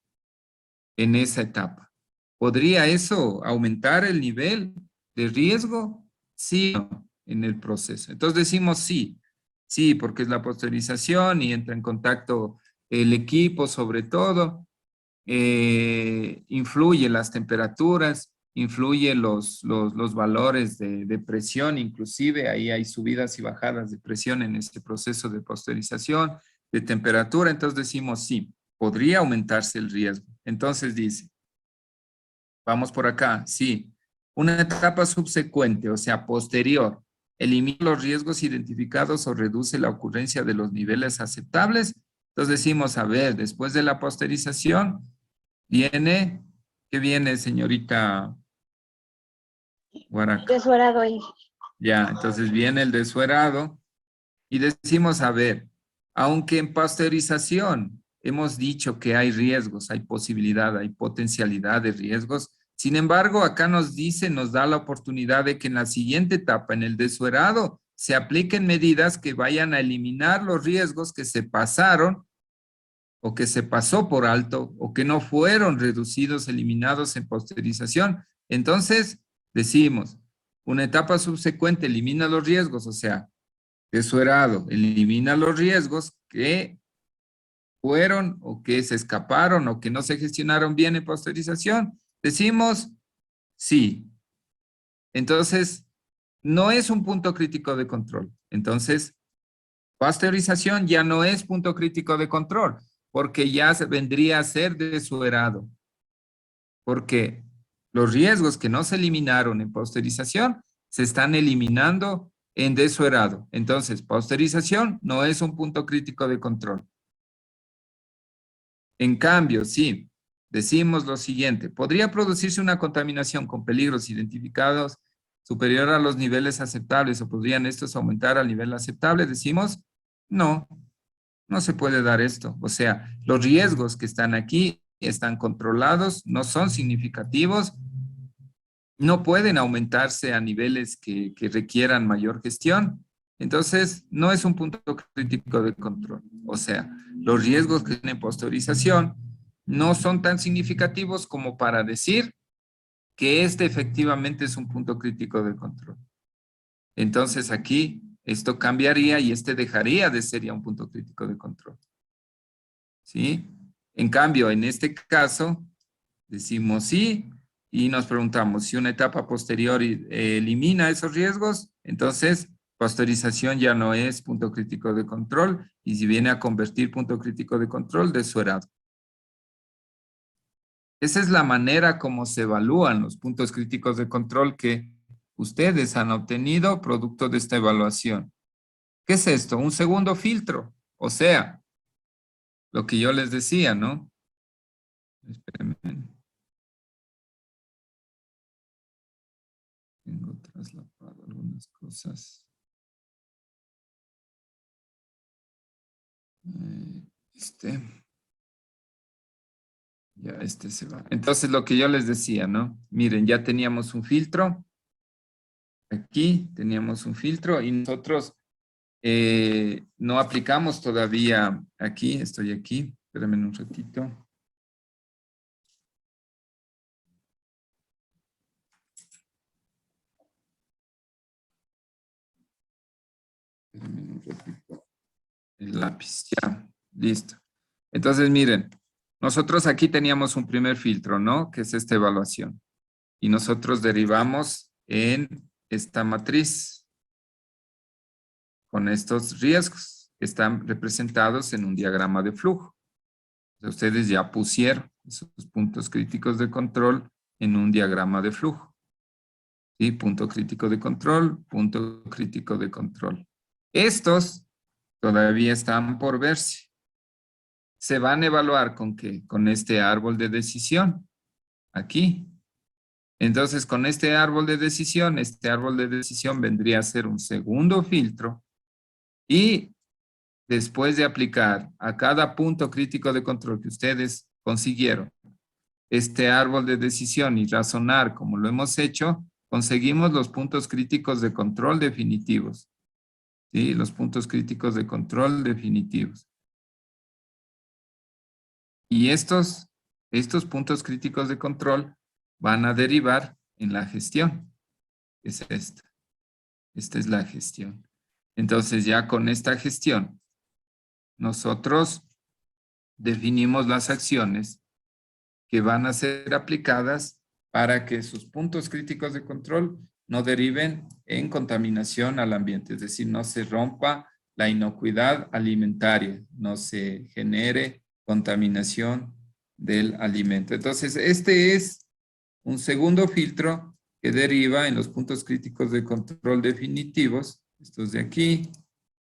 en esa etapa? ¿Podría eso aumentar el nivel de riesgo? Sí, no, en el proceso. Entonces decimos sí, Sí, porque es la posteriorización y entra en contacto el equipo sobre todo. Influye las temperaturas, influye los valores de presión, inclusive ahí hay subidas y bajadas de presión en este proceso de posteriorización, de temperatura. Entonces decimos, sí, podría aumentarse el riesgo. Entonces dice, vamos por acá, sí, una etapa subsecuente, o sea, posterior, elimina los riesgos identificados o reduce la ocurrencia de los niveles aceptables. Entonces decimos, a ver, después de la posteriorización, viene, ¿qué viene, señorita Guaraca? Desuerado ahí. Ya, entonces viene el desuerado y decimos, a ver, aunque en pasteurización hemos dicho que hay riesgos, hay posibilidad, hay potencialidad de riesgos, sin embargo, acá nos dice, nos da la oportunidad de que en la siguiente etapa, en el desuerado, se apliquen medidas que vayan a eliminar los riesgos que se pasaron o que se pasó por alto o que no fueron reducidos, eliminados en posteriorización. Entonces, decimos, una etapa subsecuente elimina los riesgos, o sea, desuerado elimina los riesgos que fueron o que se escaparon o que no se gestionaron bien en posteriorización. Decimos, sí. Entonces, no es un punto crítico de control. Entonces, pasteurización ya no es punto crítico de control, porque ya vendría a ser desuerado. Porque los riesgos que no se eliminaron en pasteurización se están eliminando en desuerado. Entonces, pasteurización no es un punto crítico de control. En cambio, sí, decimos lo siguiente, podría producirse una contaminación con peligros identificados superior a los niveles aceptables o podrían estos aumentar al nivel aceptable. Decimos, no, no se puede dar esto. O sea, los riesgos que están aquí están controlados, no son significativos, no pueden aumentarse a niveles que requieran mayor gestión. Entonces, no es un punto crítico de control. O sea, los riesgos que tienen pasteurización no son tan significativos como para decir que este efectivamente es un punto crítico de control. Entonces, aquí esto cambiaría y este dejaría de ser ya un punto crítico de control. ¿Sí? En cambio, en este caso, decimos sí y nos preguntamos si una etapa posterior elimina esos riesgos, entonces pasteurización ya no es punto crítico de control y si viene a convertir punto crítico de control, desuerado. Esa es la manera como se evalúan los puntos críticos de control que ustedes han obtenido producto de esta evaluación. ¿Qué es esto? Un segundo filtro, o sea, lo que yo les decía, ¿no? Espérenme. Tengo traslapado algunas cosas. Ya este se va. Entonces lo que yo les decía, ¿no? Miren, ya teníamos un filtro. Aquí teníamos un filtro y nosotros no aplicamos todavía aquí. Estoy aquí. Espérenme un ratito. Espérenme un ratito. El lápiz, ya. Listo. Entonces, miren, nosotros aquí teníamos un primer filtro, ¿no? Que es esta evaluación. Y nosotros derivamos en esta matriz con estos riesgos que están representados en un diagrama de flujo. Entonces, ustedes ya pusieron esos puntos críticos de control en un diagrama de flujo. ¿Sí? Punto crítico de control, punto crítico de control. Estos todavía están por verse. Se van a evaluar ¿con qué? Con este árbol de decisión. Aquí. Entonces, con este árbol de decisión vendría a ser un segundo filtro y después de aplicar a cada punto crítico de control que ustedes consiguieron este árbol de decisión y razonar como lo hemos hecho, conseguimos los puntos críticos de control definitivos. ¿Sí? Los puntos críticos de control definitivos. Y estos puntos críticos de control van a derivar en la gestión. Es esta. Esta es la gestión. Entonces ya con esta gestión, nosotros definimos las acciones que van a ser aplicadas para que sus puntos críticos de control no deriven en contaminación al ambiente, es decir, no se rompa la inocuidad alimentaria, no se genere contaminación del alimento. Entonces, este es un segundo filtro que deriva en los puntos críticos de control definitivos, estos de aquí,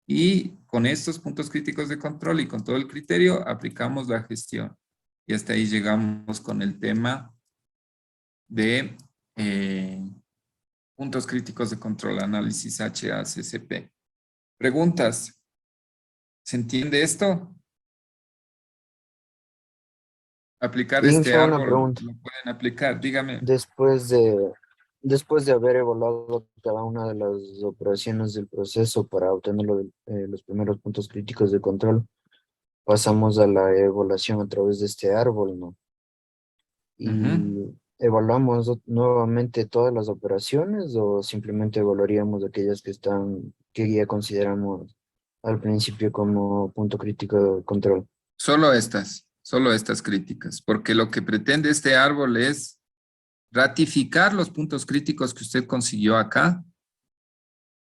y con estos puntos críticos de control y con todo el criterio aplicamos la gestión. Y hasta ahí llegamos con el tema de puntos críticos de control, análisis HACCP. ¿Preguntas? ¿Se entiende esto? Aplicar Y este fue una árbol, pregunta. lo pueden aplicar, dígame. Después de haber evaluado cada una de las operaciones del proceso para obtener los primeros puntos críticos de control, pasamos a la evaluación a través de este árbol, ¿no? Ujú. Y evaluamos nuevamente todas las operaciones o simplemente evaluaríamos aquellas que ya consideramos al principio como punto crítico de control. Solo estas críticas, porque lo que pretende este árbol es ratificar los puntos críticos que usted consiguió acá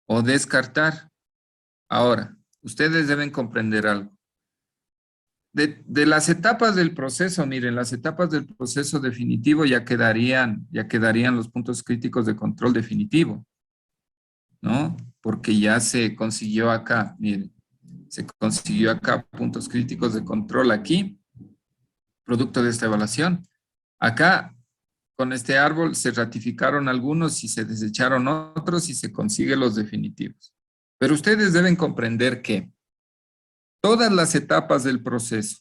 o descartar. Ahora, ustedes deben comprender algo. De las etapas del proceso, miren, las etapas del proceso definitivo ya quedarían los puntos críticos de control definitivo, ¿no? Porque ya se consiguió acá, miren, se consiguió acá puntos críticos de control aquí, producto de esta evaluación. Acá, con este árbol, se ratificaron algunos y se desecharon otros y se consiguen los definitivos. Pero ustedes deben comprender que todas las etapas del proceso,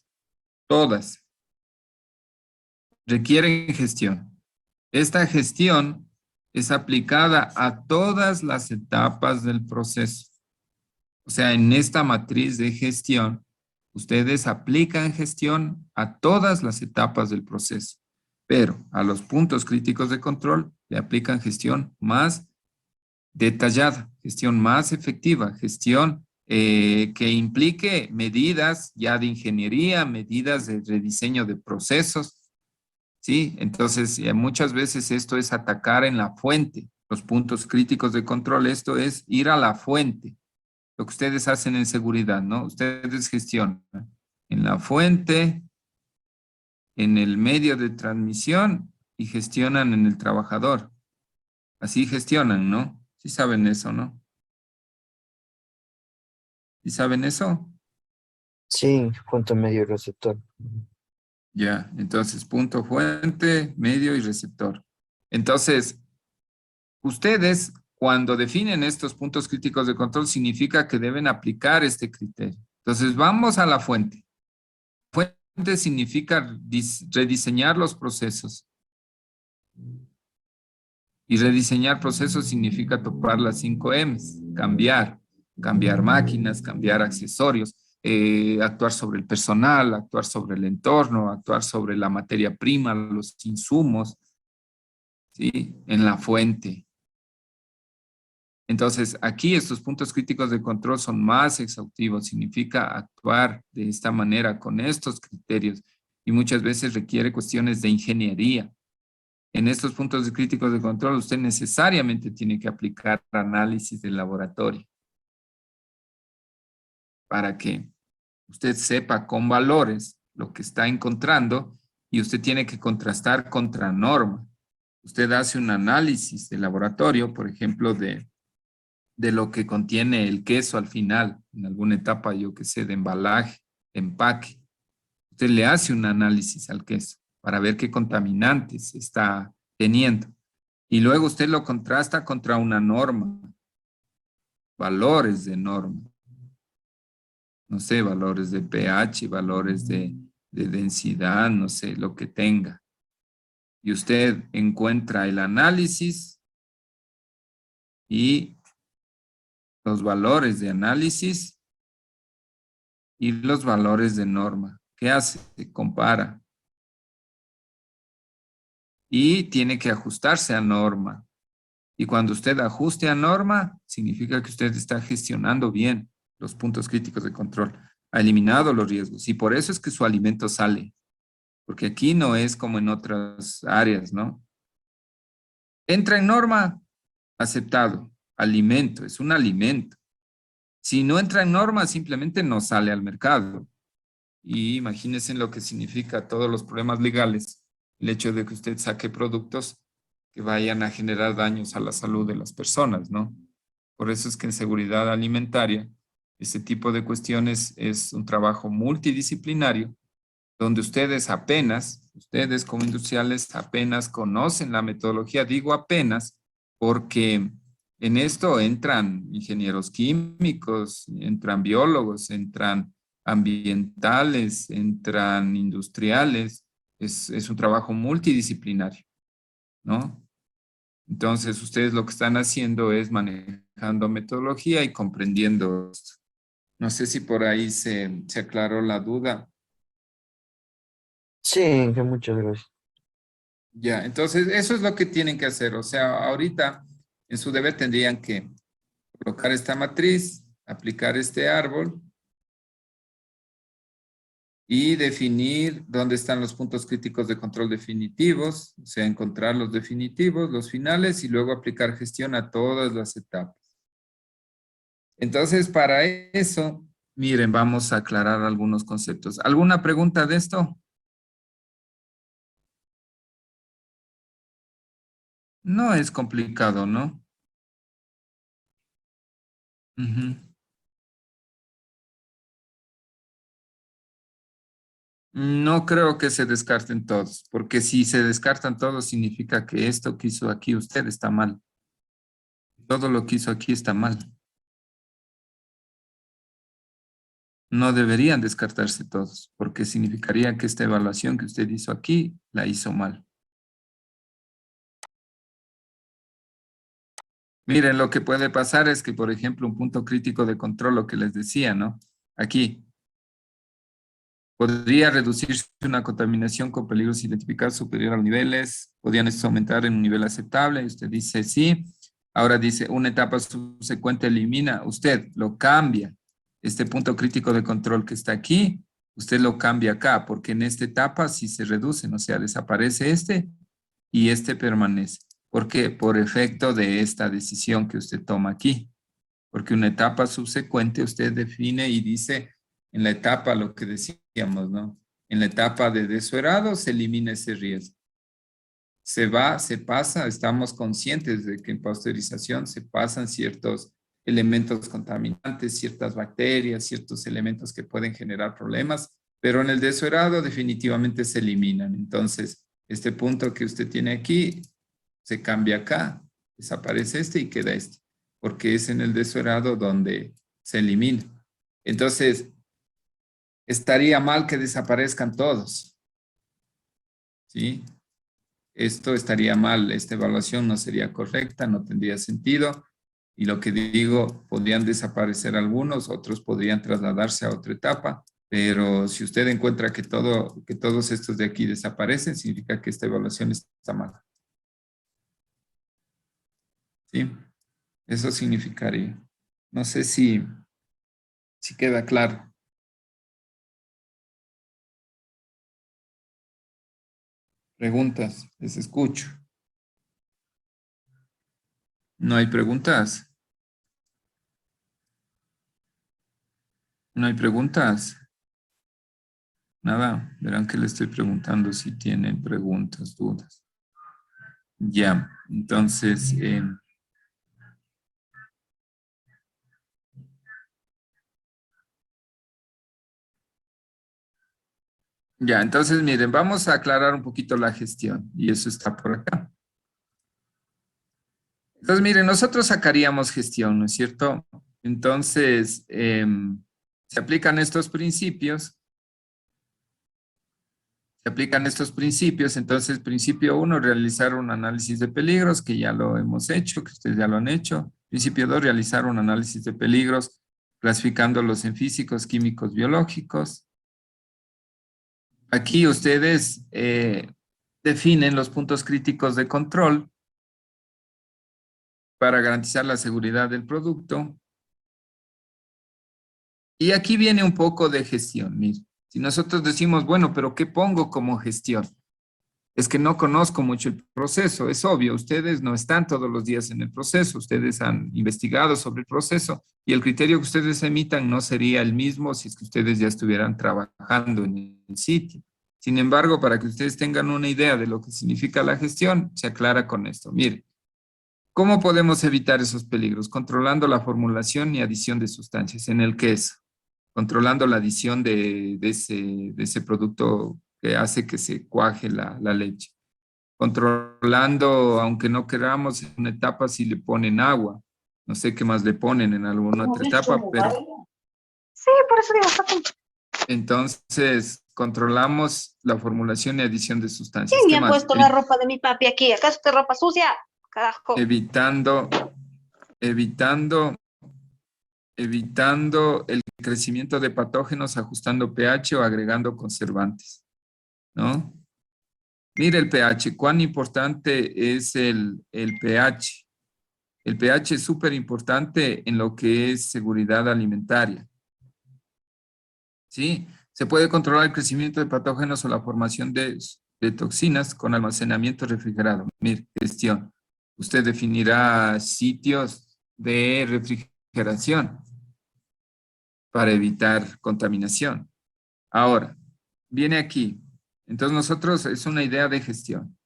todas, requieren gestión. Esta gestión es aplicada a todas las etapas del proceso. O sea, en esta matriz de gestión, ustedes aplican gestión a todas las etapas del proceso, pero a los puntos críticos de control le aplican gestión más detallada, gestión más efectiva, gestión que implique medidas ya de ingeniería, medidas de rediseño de procesos, ¿sí? Entonces, muchas veces esto es atacar en la fuente, los puntos críticos de control, esto es ir a la fuente, lo que ustedes hacen en seguridad, ¿no? Ustedes gestionan en la fuente, en el medio de transmisión y gestionan en el trabajador. Así gestionan, ¿no? Sí saben eso, ¿no? ¿Sí saben eso? Sí, punto medio receptor. Ya, entonces punto fuente, medio y receptor. Entonces, ustedes cuando definen estos puntos críticos de control significa que deben aplicar este criterio. Entonces, vamos a la fuente. Fuente significa rediseñar los procesos. Y rediseñar procesos significa topar las 5 M's, cambiar máquinas, cambiar accesorios, actuar sobre el personal, actuar sobre el entorno, actuar sobre la materia prima, los insumos, ¿sí? En la fuente. Entonces, aquí estos puntos críticos de control son más exhaustivos, significa actuar de esta manera con estos criterios y muchas veces requiere cuestiones de ingeniería. En estos puntos críticos de control, usted necesariamente tiene que aplicar análisis de laboratorio para que usted sepa con valores lo que está encontrando y usted tiene que contrastar contra norma. Usted hace un análisis de laboratorio, por ejemplo, de lo que contiene el queso al final, en alguna etapa, yo que sé, de embalaje, empaque. Usted le hace un análisis al queso para ver qué contaminantes está teniendo. Y luego usted lo contrasta contra una norma, valores de norma. No sé, valores de pH, valores de densidad, no sé, lo que tenga. Y usted encuentra el análisis y los valores de análisis y los valores de norma. ¿Qué hace? Compara. Y tiene que ajustarse a norma. Y cuando usted ajuste a norma, significa que usted está gestionando bien los puntos críticos de control, ha eliminado los riesgos. Y por eso es que su alimento sale. Porque aquí no es como en otras áreas, ¿no? Entra en norma, aceptado. Alimento, es un alimento. Si no entra en norma, simplemente no sale al mercado. Y imagínense lo que significa todos los problemas legales, el hecho de que usted saque productos que vayan a generar daños a la salud de las personas, ¿no? Por eso es que en seguridad alimentaria, este tipo de cuestiones es un trabajo multidisciplinario, donde ustedes como industriales apenas conocen la metodología, digo apenas, porque en esto entran ingenieros químicos, entran biólogos, entran ambientales, entran industriales, es un trabajo multidisciplinario, ¿no? Entonces, ustedes lo que están haciendo es manejando metodología y comprendiendo esto. No sé si por ahí se aclaró la duda. Sí, que muchas gracias. Ya, entonces eso es lo que tienen que hacer. O sea, ahorita en su deber tendrían que colocar esta matriz, aplicar este árbol y definir dónde están los puntos críticos de control definitivos, o sea, encontrar los definitivos, los finales y luego aplicar gestión a todas las etapas. Entonces, para eso, miren, vamos a aclarar algunos conceptos. ¿Alguna pregunta de esto? No es complicado, ¿no? Ujú. No creo que se descarten todos, porque si se descartan todos significa que esto que hizo aquí usted está mal. Todo lo que hizo aquí está mal. No deberían descartarse todos, porque significaría que esta evaluación que usted hizo aquí la hizo mal. Miren, lo que puede pasar es que, por ejemplo, un punto crítico de control, lo que les decía, ¿no? Aquí, podría reducirse una contaminación con peligros identificados superior a los niveles, podrían estos aumentar en un nivel aceptable, usted dice sí, ahora dice una etapa subsecuente elimina, usted lo cambia, este punto crítico de control que está aquí, usted lo cambia acá, porque en esta etapa sí se reducen, o sea, desaparece este y este permanece. ¿Por qué? Por efecto de esta decisión que usted toma aquí. Porque una etapa subsecuente usted define y dice en la etapa lo que decíamos, ¿no? En la etapa de desuerado se elimina ese riesgo. Se va, se pasa, estamos conscientes de que en pasteurización se pasan ciertos elementos contaminantes, ciertas bacterias, ciertos elementos que pueden generar problemas, pero en el desuerado definitivamente se eliminan. Entonces, este punto que usted tiene aquí se cambia acá, desaparece este y queda este, porque es en el desuerado donde se elimina. Entonces, estaría mal que desaparezcan todos, ¿sí? Esto estaría mal, esta evaluación no sería correcta, no tendría sentido, y lo que digo, podrían desaparecer algunos, otros podrían trasladarse a otra etapa, pero si usted encuentra que todos estos de aquí desaparecen, significa que esta evaluación está mal. ¿Sí? Eso significaría. No sé si queda claro. Preguntas, les escucho. ¿No hay preguntas? ¿No hay preguntas? Nada, verán que le estoy preguntando si tienen preguntas, dudas. Ya, entonces, entonces miren, vamos a aclarar un poquito la gestión y eso está por acá. Entonces miren, nosotros sacaríamos gestión, ¿no es cierto? Entonces, se aplican estos principios. Se aplican estos principios, entonces principio 1, realizar un análisis de peligros, que ya lo hemos hecho, que ustedes ya lo han hecho. Principio 2, realizar un análisis de peligros, clasificándolos en físicos, químicos, biológicos. Aquí ustedes definen los puntos críticos de control para garantizar la seguridad del producto. Y aquí viene un poco de gestión. Mire, si nosotros decimos, bueno, pero ¿qué pongo como gestión? Es que no conozco mucho el proceso. Es obvio, ustedes no están todos los días en el proceso. Ustedes han investigado sobre el proceso y el criterio que ustedes emitan no sería el mismo si es que ustedes ya estuvieran trabajando en el sitio. Sin embargo, para que ustedes tengan una idea de lo que significa la gestión, se aclara con esto. Mire, ¿cómo podemos evitar esos peligros? Controlando la formulación y adición de sustancias en el queso, controlando la adición de ese producto que hace que se cuaje la leche. Controlando, aunque no queramos, en una etapa si le ponen agua. No sé qué más le ponen en alguna otra etapa, pero... Sí, por eso digo, Entonces, controlamos la formulación y adición de sustancias. ¿quién me ¿Qué ha más? puesto la ropa de mi papi aquí? ¿Acaso es ropa sucia? Carajo. Evitando el crecimiento de patógenos, ajustando pH o agregando conservantes, ¿no? Mire el pH, cuán importante es el pH. El pH es súper importante en lo que es seguridad alimentaria. ¿Sí? Se puede controlar el crecimiento de patógenos o la formación de toxinas con almacenamiento refrigerado. Mire, gestión. Usted definirá sitios de refrigeración para evitar contaminación. Ahora, viene aquí. Entonces nosotros, es una idea de gestión.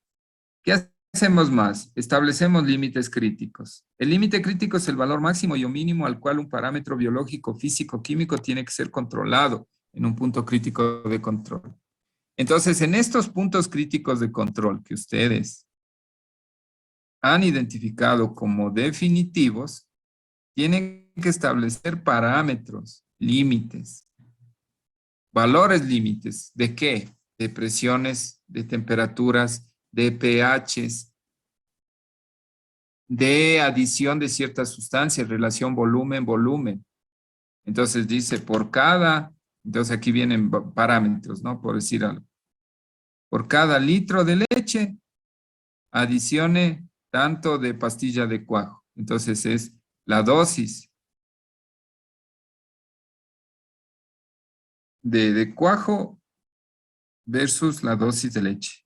¿Qué hacemos más? Establecemos límites críticos. El límite crítico es el valor máximo y o mínimo al cual un parámetro biológico, físico, químico tiene que ser controlado en un punto crítico de control. Entonces, en estos puntos críticos de control que ustedes han identificado como definitivos, tienen que establecer parámetros, límites, valores límites. ¿De qué? De presiones, de temperaturas, de pHs, de adición de ciertas sustancias, relación volumen-volumen. Entonces dice por cada, entonces aquí vienen parámetros, ¿no? Por decir algo. Por cada litro de leche, adicione tanto de pastilla de cuajo. Entonces es la dosis de cuajo versus la dosis de leche.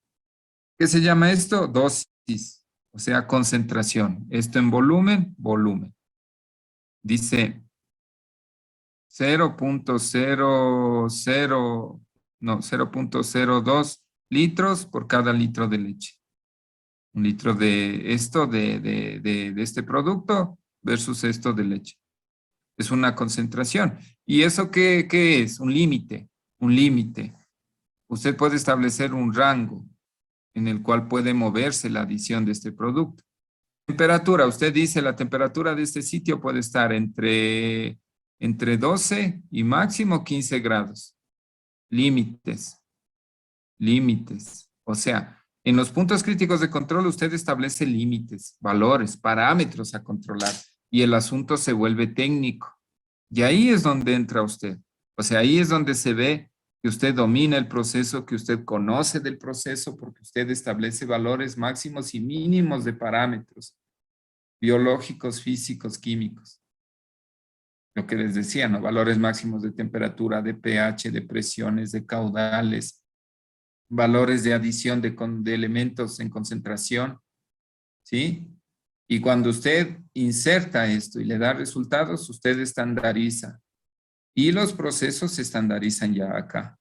¿Qué se llama esto? Dosis, o sea, concentración. Esto en volumen, volumen. Dice 0.02 litros por cada litro de leche. Un litro de esto, de este producto versus esto de leche. Es una concentración. ¿Y eso qué es? Un límite. Un límite. Usted puede establecer un rango en el cual puede moverse la adición de este producto. Temperatura. Usted dice la temperatura de este sitio puede estar entre 12 y máximo 15 grados. Límites. Límites. O sea, en los puntos críticos de control usted establece límites, valores, parámetros a controlar y el asunto se vuelve técnico. Y ahí es donde entra usted. O sea, ahí es donde se ve que usted domina el proceso, que usted conoce del proceso porque usted establece valores máximos y mínimos de parámetros biológicos, físicos, químicos. Lo que les decía, ¿no? Valores máximos de temperatura, de pH, de presiones, de caudales, valores de adición de elementos en concentración, ¿sí? Y cuando usted inserta esto y le da resultados, usted estandariza. Y los procesos se estandarizan ya acá.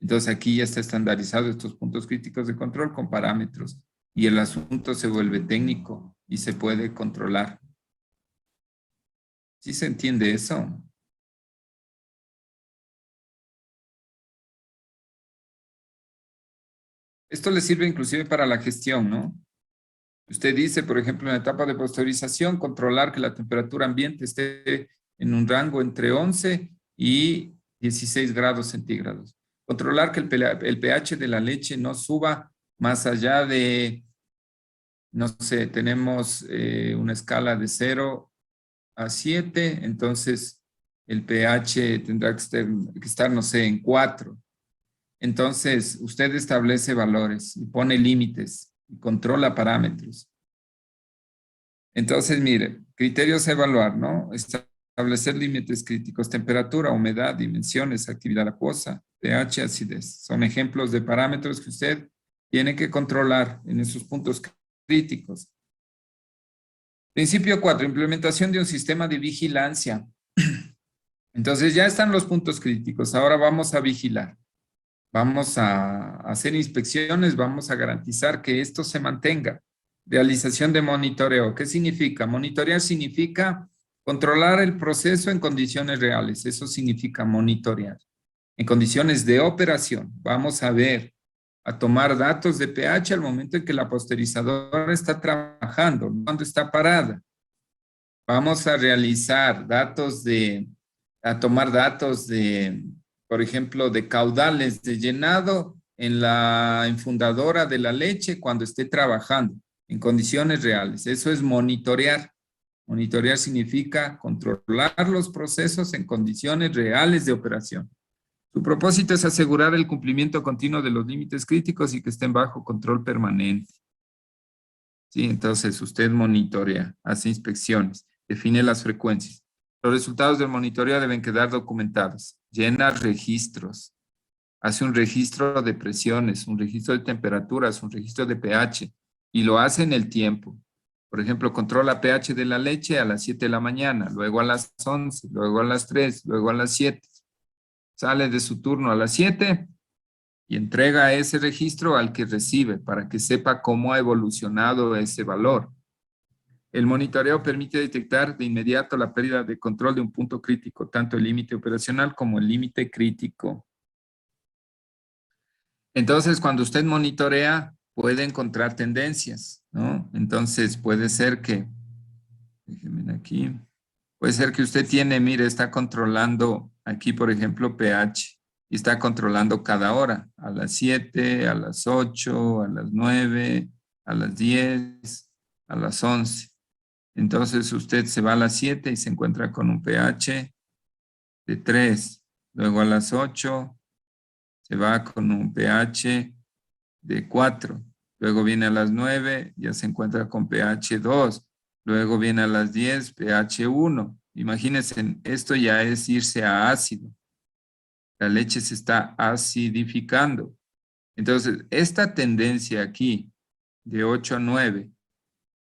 Entonces aquí ya está estandarizado estos puntos críticos de control con parámetros. Y el asunto se vuelve técnico y se puede controlar. ¿Sí se entiende eso? Esto le sirve inclusive para la gestión, ¿no? Usted dice, por ejemplo, en la etapa de pasteurización, controlar que la temperatura ambiente esté en un rango entre 11 y 16 grados centígrados. Controlar que el pH de la leche no suba más allá de, no sé, tenemos una escala de 0 a 7, entonces el pH tendrá que estar, no sé, en 4. Entonces, usted establece valores y pone límites y controla parámetros. Entonces, mire, criterios a evaluar, ¿no? Establecer límites críticos, temperatura, humedad, dimensiones, actividad acuosa, pH, acidez. Son ejemplos de parámetros que usted tiene que controlar en esos puntos críticos. Principio 4, implementación de un sistema de vigilancia. Entonces ya están los puntos críticos, ahora vamos a vigilar. Vamos a hacer inspecciones, vamos a garantizar que esto se mantenga. Realización de monitoreo. ¿Qué significa? Monitorear significa controlar el proceso en condiciones reales. Eso significa monitorear. En condiciones de operación. Vamos a ver, a tomar datos de pH al momento en que la pasteurizadora está trabajando, cuando está parada. Vamos a realizar tomar datos de, por ejemplo, de caudales de llenado en la infundadora de la leche cuando esté trabajando en condiciones reales. Eso es monitorear. Monitorear significa controlar los procesos en condiciones reales de operación. Su propósito es asegurar el cumplimiento continuo de los límites críticos y que estén bajo control permanente. Sí, entonces usted monitorea, hace inspecciones, define las frecuencias. Los resultados del monitoreo deben quedar documentados. Llena registros. Hace un registro de presiones, un registro de temperaturas, un registro de pH. Y lo hace en el tiempo. Por ejemplo, controla pH de la leche a las 7 de la mañana, luego a las 11, luego a las 3, luego a las 7. Sale de su turno a las 7 y entrega ese registro al que recibe para que sepa cómo ha evolucionado ese valor. El monitoreo permite detectar de inmediato la pérdida de control de un punto crítico, tanto el límite operacional como el límite crítico. Entonces, cuando usted monitorea, puede encontrar tendencias, ¿no? Entonces, puede ser que, déjenme aquí, puede ser que usted tiene, mire, está controlando aquí, por ejemplo, pH, y está controlando cada hora, a las 7, a las 8, a las 9, a las 10, a las 11. Entonces usted se va a las 7 y se encuentra con un pH de 3. Luego a las 8 se va con un pH de 4. Luego viene a las 9, ya se encuentra con pH 2. Luego viene a las 10, pH 1. Imagínense, esto ya es irse a ácido. La leche se está acidificando. Entonces, esta tendencia aquí, de 8 a 9,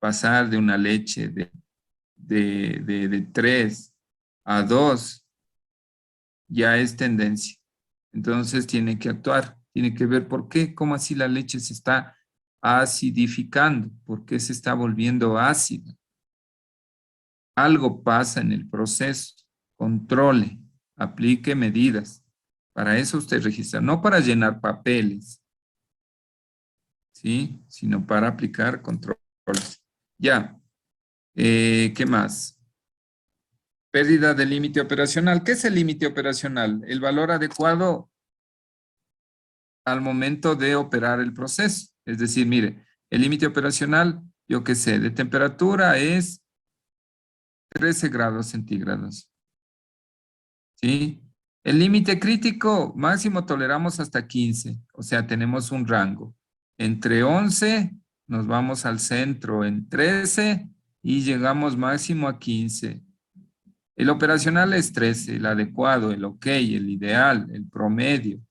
pasar de una leche de 3 a 2, ya es tendencia. Entonces, tiene que actuar. Tiene que ver por qué, cómo así la leche se está acidificando, por qué se está volviendo ácida. Algo pasa en el proceso. Controle, aplique medidas. Para eso usted registra, no para llenar papeles, ¿sí? Sino para aplicar controles. Ya. ¿Qué más? Pérdida del límite operacional. ¿Qué es el límite operacional? El valor adecuado al momento de operar el proceso. Es decir, mire, el límite operacional, yo qué sé, de temperatura es 13 grados centígrados. ¿Sí? El límite crítico máximo toleramos hasta 15, o sea, tenemos un rango. Entre 11 nos vamos al centro, en 13 y llegamos máximo a 15. El operacional es 13, el adecuado, el ok, el ideal, el promedio.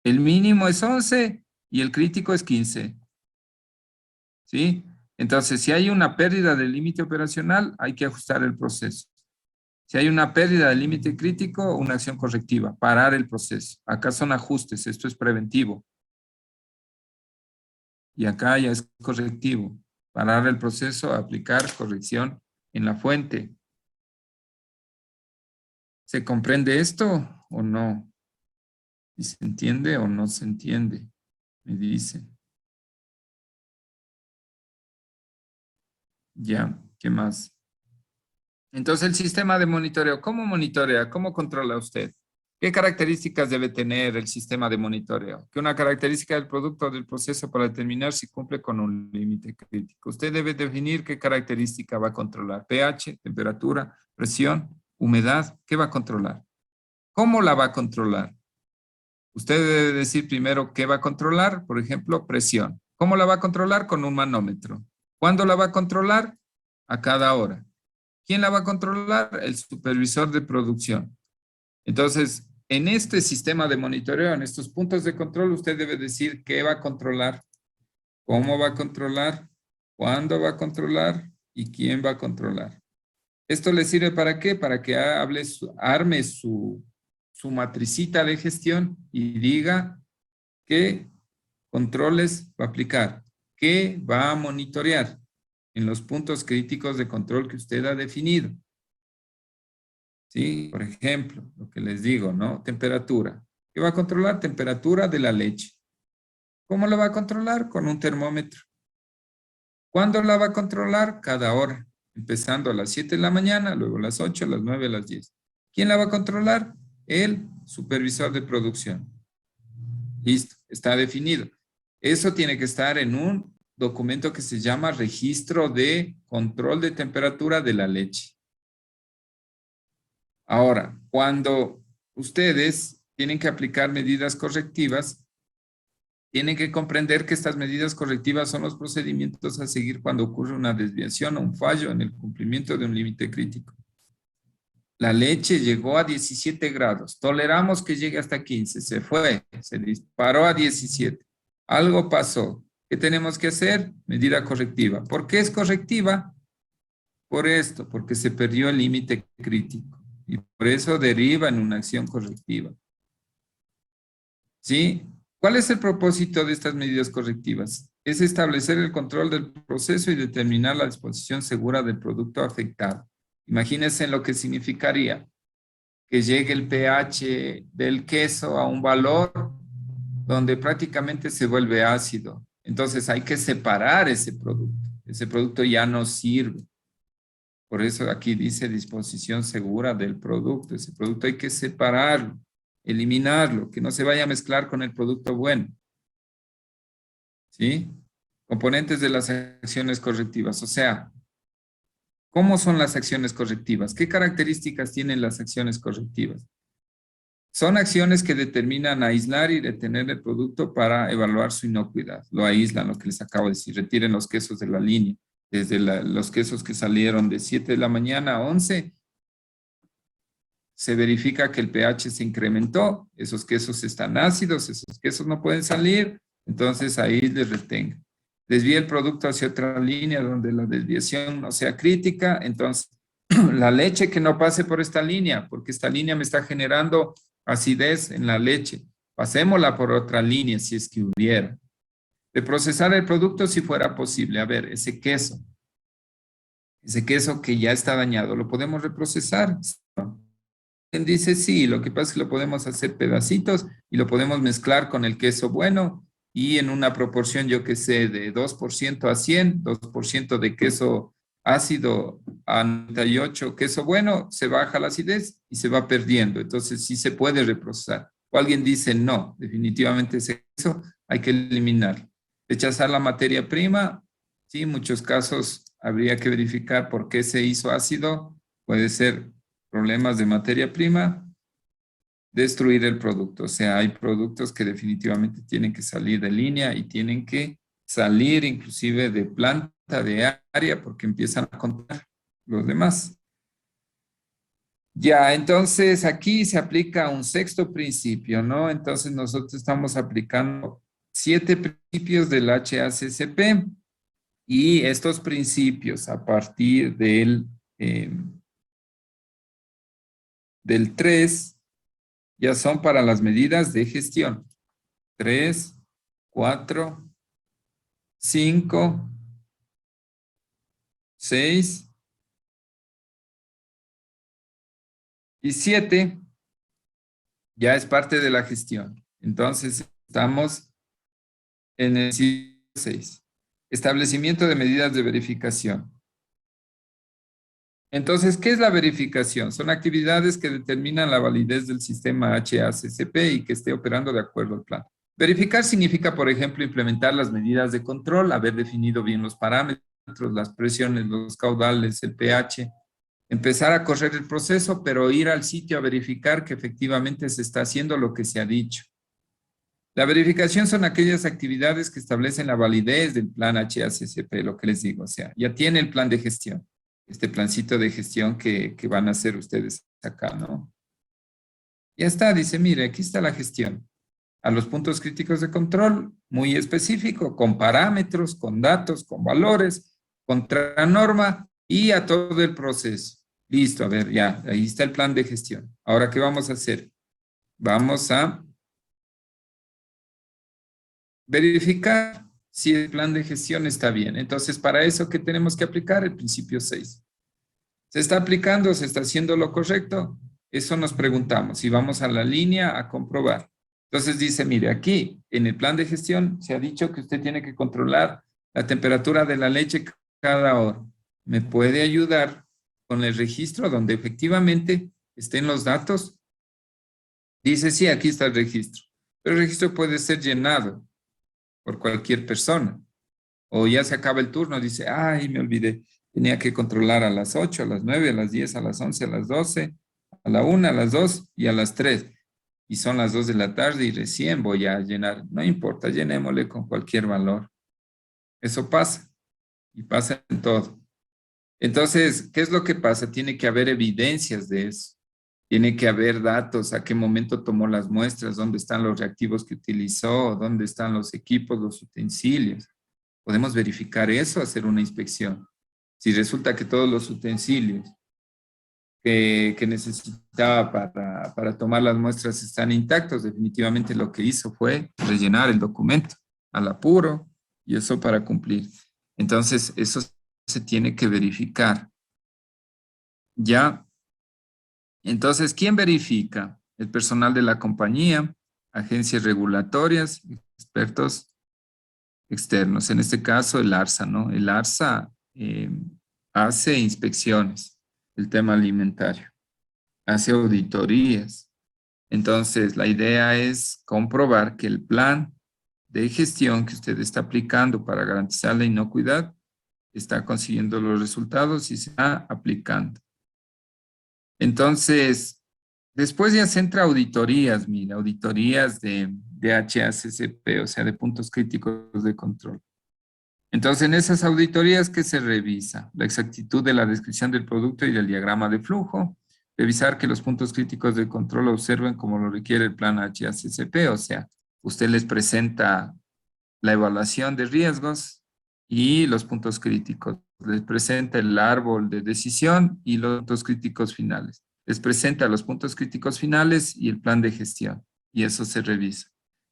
El mínimo es 11 y el crítico es 15. ¿Sí? Entonces, si hay una pérdida del límite operacional, hay que ajustar el proceso. Si hay una pérdida del límite crítico, una acción correctiva, parar el proceso. Acá son ajustes, esto es preventivo. Y acá ya es correctivo. Parar el proceso, aplicar corrección en la fuente. ¿Se comprende esto o no? ¿Y se entiende o no se entiende? Me dicen. Ya, ¿qué más? Entonces, el sistema de monitoreo, ¿cómo monitorea? ¿Cómo controla usted? ¿Qué características debe tener el sistema de monitoreo? Que una característica del producto o del proceso para determinar si cumple con un límite crítico. Usted debe definir qué característica va a controlar. pH, temperatura, presión, humedad. ¿Qué va a controlar? ¿Cómo la va a controlar? Usted debe decir primero qué va a controlar. Por ejemplo, presión. ¿Cómo la va a controlar? Con un manómetro. ¿Cuándo la va a controlar? A cada hora. ¿Quién la va a controlar? El supervisor de producción. Entonces, en este sistema de monitoreo, en estos puntos de control, usted debe decir qué va a controlar, cómo va a controlar, cuándo va a controlar y quién va a controlar. ¿Esto le sirve para qué? Para que arme su matricita de gestión y diga qué controles va a aplicar, qué va a monitorear en los puntos críticos de control que usted ha definido. ¿Sí? Por ejemplo, lo que les digo, ¿no? Temperatura. ¿Qué va a controlar? Temperatura de la leche. ¿Cómo la va a controlar? Con un termómetro. ¿Cuándo la va a controlar? Cada hora. Empezando a las 7 de la mañana, luego a las 8, a las 9, a las 10. ¿Quién la va a controlar? El supervisor de producción. Listo, está definido. Eso tiene que estar en un documento que se llama registro de control de temperatura de la leche. Ahora, cuando ustedes tienen que aplicar medidas correctivas, tienen que comprender que estas medidas correctivas son los procedimientos a seguir cuando ocurre una desviación o un fallo en el cumplimiento de un límite crítico. La leche llegó a 17 grados. Toleramos que llegue hasta 15. Se fue, se disparó a 17. Algo pasó. ¿Qué tenemos que hacer? Medida correctiva. ¿Por qué es correctiva? Por esto, porque se perdió el límite crítico. Y por eso deriva en una acción correctiva. ¿Sí? ¿Cuál es el propósito de estas medidas correctivas? Es establecer el control del proceso y determinar la disposición segura del producto afectado. Imagínense lo que significaría que llegue el pH del queso a un valor donde prácticamente se vuelve ácido. Entonces hay que separar ese producto. Ese producto ya no sirve. Por eso aquí dice disposición segura del producto. Ese producto hay que separarlo, eliminarlo, que no se vaya a mezclar con el producto bueno. ¿Sí? Componentes de las acciones correctivas. O sea, ¿cómo son las acciones correctivas? ¿Qué características tienen las acciones correctivas? Son acciones que determinan aislar y detener el producto para evaluar su inocuidad. Lo aíslan, lo que les acabo de decir. Retiren los quesos de la línea. Desde los quesos que salieron de 7 de la mañana a 11, se verifica que el pH se incrementó. Esos quesos están ácidos, esos quesos no pueden salir. Entonces ahí les retenga. Desvía el producto hacia otra línea donde la desviación no sea crítica. Entonces, la leche que no pase por esta línea, porque esta línea me está generando acidez en la leche. Pasémosla por otra línea si es que hubiera. De procesar el producto si fuera posible. A ver, ese queso que ya está dañado, ¿lo podemos reprocesar? Dice sí, lo que pasa es que lo podemos hacer pedacitos y lo podemos mezclar con el queso bueno y en una proporción, yo que sé, de 2% a 100, 2% de queso ácido a 98 queso bueno, se baja la acidez y se va perdiendo. Entonces sí se puede reprocesar. O alguien dice no, definitivamente ese queso hay que eliminarlo. Rechazar la materia prima, sí, en muchos casos habría que verificar por qué se hizo ácido. Puede ser problemas de materia prima. Destruir el producto. O sea, hay productos que definitivamente tienen que salir de línea y tienen que salir inclusive de planta, de área, porque empiezan a contar los demás. Ya, entonces aquí se aplica un sexto principio, ¿no? Entonces nosotros estamos aplicando 7 principios del HACCP y estos principios a partir del 3 ya son para las medidas de gestión. 3, 4, 5, 6 y 7 ya es parte de la gestión. Entonces estamos en el 6. Establecimiento de medidas de verificación. Entonces, ¿qué es la verificación? Son actividades que determinan la validez del sistema HACCP y que esté operando de acuerdo al plan. Verificar significa, por ejemplo, implementar las medidas de control, haber definido bien los parámetros, las presiones, los caudales, el pH, empezar a correr el proceso, pero ir al sitio a verificar que efectivamente se está haciendo lo que se ha dicho. La verificación son aquellas actividades que establecen la validez del plan HACCP, lo que les digo. O sea, ya tiene el plan de gestión, este plancito de gestión que van a hacer ustedes acá, ¿no? Ya está, dice, mire, aquí está la gestión. A los puntos críticos de control, muy específico, con parámetros, con datos, con valores, contra norma y a todo el proceso. Listo, a ver, ya, ahí está el plan de gestión. Ahora, ¿qué vamos a hacer? Vamos a verificar si el plan de gestión está bien. Entonces, para eso, ¿qué tenemos que aplicar? El principio 6. ¿Se está aplicando? ¿Se está haciendo lo correcto? Eso nos preguntamos y vamos a la línea a comprobar. Entonces dice, mire, aquí en el plan de gestión se ha dicho que usted tiene que controlar la temperatura de la leche cada hora. ¿Me puede ayudar con el registro donde efectivamente estén los datos? Dice, sí, aquí está el registro. Pero el registro puede ser llenado por cualquier persona. O ya se acaba el turno, dice, ay, me olvidé. Tenía que controlar a las 8, a las 9, a las 10, a las 11, a las 12, a la 1, a las 2 y a las 3. Y son las 2 de la tarde y recién voy a llenar. No importa, llenémosle con cualquier valor. Eso pasa. Y pasa en todo. Entonces, ¿qué es lo que pasa? Tiene que haber evidencias de eso. Tiene que haber datos, a qué momento tomó las muestras, dónde están los reactivos que utilizó, dónde están los equipos, los utensilios. Podemos verificar eso, hacer una inspección. Si resulta que todos los utensilios que necesitaba para tomar las muestras están intactos, definitivamente lo que hizo fue rellenar el documento al apuro y eso para cumplir. Entonces, eso se tiene que verificar. ¿Ya? Entonces, ¿quién verifica? El personal de la compañía, agencias regulatorias, expertos externos. En este caso, el ARSA, ¿no? El ARSA hace inspecciones, el tema alimentario, hace auditorías. Entonces, la idea es comprobar que el plan de gestión que usted está aplicando para garantizar la inocuidad está consiguiendo los resultados y se está aplicando. Entonces, después ya se entra auditorías, mira, auditorías de HACCP, o sea, de puntos críticos de control. Entonces, en esas auditorías, ¿qué se revisa? La exactitud de la descripción del producto y del diagrama de flujo, revisar que los puntos críticos de control observen como lo requiere el plan HACCP, o sea, usted les presenta la evaluación de riesgos y los puntos críticos. Les presenta el árbol de decisión y los puntos críticos finales. Les presenta los puntos críticos finales y el plan de gestión. Y eso se revisa.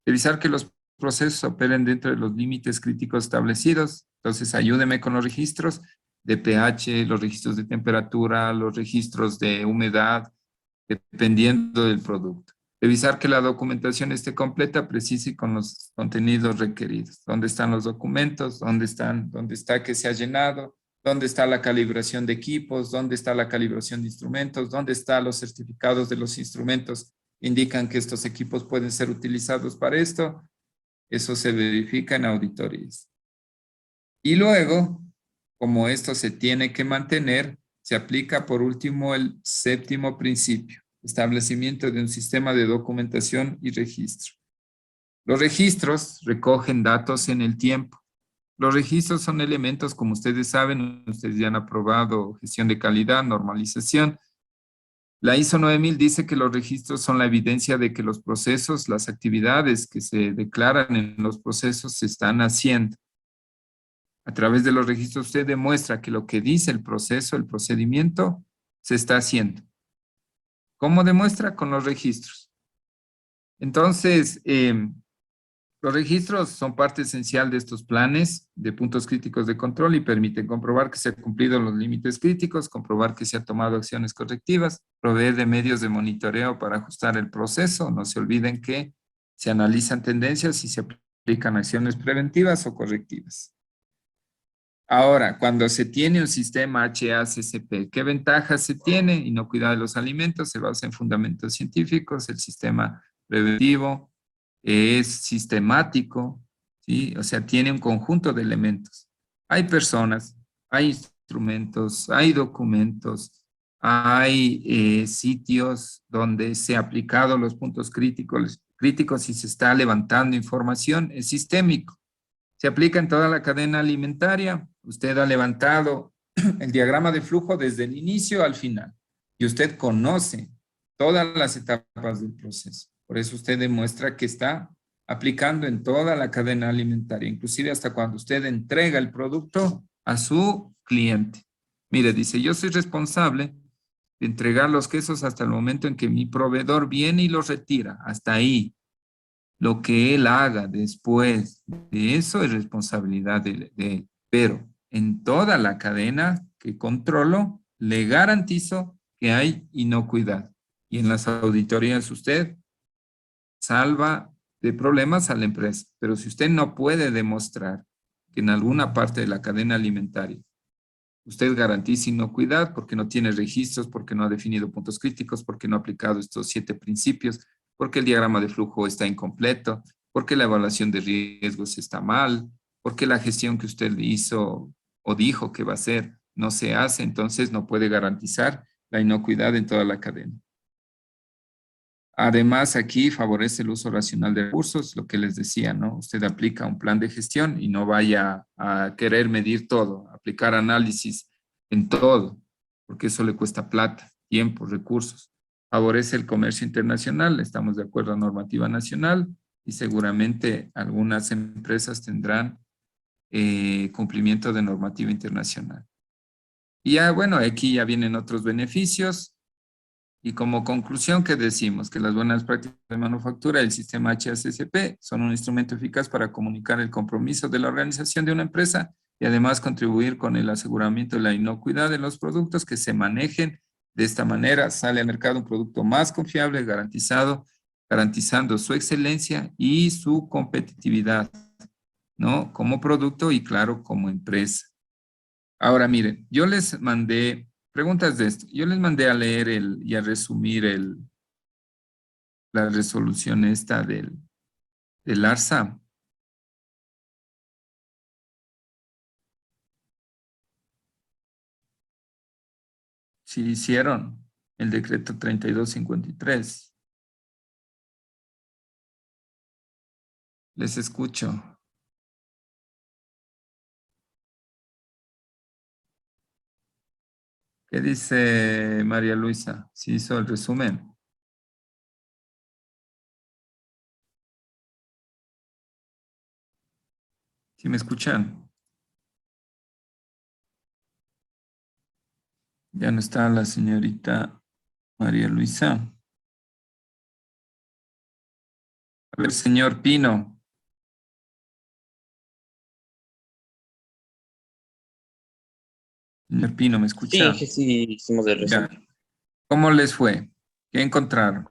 Revisar que los procesos operen dentro de los límites críticos establecidos. Entonces, ayúdeme con los registros de pH, los registros de temperatura, los registros de humedad, dependiendo del producto. Revisar que la documentación esté completa, precisa y con los contenidos requeridos. ¿Dónde están los documentos? ¿Dónde está que se ha llenado? ¿Dónde está la calibración de equipos? ¿Dónde está la calibración de instrumentos? ¿Dónde están los certificados de los instrumentos? Indican que estos equipos pueden ser utilizados para esto. Eso se verifica en auditorías. Y luego, como esto se tiene que mantener, se aplica por último el 7º principio. Establecimiento de un sistema de documentación y registro. Los registros recogen datos en el tiempo. Los registros son elementos, como ustedes saben, ustedes ya han aprobado gestión de calidad, normalización. La ISO 9000 dice que los registros son la evidencia de que los procesos, las actividades que se declaran en los procesos se están haciendo. A través de los registros usted demuestra que lo que dice el proceso, el procedimiento, se está haciendo. ¿Cómo demuestra? Con los registros. Entonces, los registros son parte esencial de estos planes de puntos críticos de control y permiten comprobar que se han cumplido los límites críticos, comprobar que se han tomado acciones correctivas, proveer de medios de monitoreo para ajustar el proceso. No se olviden que se analizan tendencias y se aplican acciones preventivas o correctivas. Ahora, cuando se tiene un sistema HACCP, ¿qué ventajas se tiene? Inocuidad de los alimentos, se basa en fundamentos científicos, el sistema preventivo es sistemático, ¿sí? O sea, tiene un conjunto de elementos. Hay personas, hay instrumentos, hay documentos, hay sitios donde se han aplicado los puntos críticos crítico si se está levantando información, es sistémico. Se aplica en toda la cadena alimentaria. Usted ha levantado el diagrama de flujo desde el inicio al final y usted conoce todas las etapas del proceso. Por eso usted demuestra que está aplicando en toda la cadena alimentaria, inclusive hasta cuando usted entrega el producto a su cliente. Mire, dice, yo soy responsable de entregar los quesos hasta el momento en que mi proveedor viene y los retira. Hasta ahí. Lo que él haga después de eso es responsabilidad de él. Pero en toda la cadena que controlo, le garantizo que hay inocuidad. Y en las auditorías usted salva de problemas a la empresa. Pero si usted no puede demostrar que en alguna parte de la cadena alimentaria usted garantiza inocuidad porque no tiene registros, porque no ha definido puntos críticos, porque no ha aplicado estos 7 principios, porque el diagrama de flujo está incompleto, porque la evaluación de riesgos está mal, porque la gestión que usted hizo o dijo que va a hacer no se hace, entonces no puede garantizar la inocuidad en toda la cadena. Además, aquí favorece el uso racional de recursos, lo que les decía, ¿no? Usted aplica un plan de gestión y no vaya a querer medir todo, aplicar análisis en todo, porque eso le cuesta plata, tiempo, recursos. Favorece el comercio internacional, estamos de acuerdo a normativa nacional y seguramente algunas empresas tendrán cumplimiento de normativa internacional. Y ya, bueno, aquí ya vienen otros beneficios. Y como conclusión, ¿qué decimos? Que las buenas prácticas de manufactura del sistema HACCP son un instrumento eficaz para comunicar el compromiso de la organización de una empresa y además contribuir con el aseguramiento de la inocuidad de los productos que se manejen. De esta manera sale al mercado un producto más confiable, garantizando su excelencia y su competitividad, ¿no? Como producto y claro, como empresa. Ahora miren, yo les mandé preguntas de esto. Yo les mandé a leer y a resumir la resolución esta del ARSA. Sí hicieron el decreto 3253. Les escucho. ¿Qué dice María Luisa? ¿Sí hizo el resumen? ¿Sí me escuchan? Ya no está la señorita María Luisa. A ver, señor Pino. Señor Pino, ¿me escucha? Sí, sí, hicimos el Ya. resumen. ¿Cómo les fue? ¿Qué encontraron?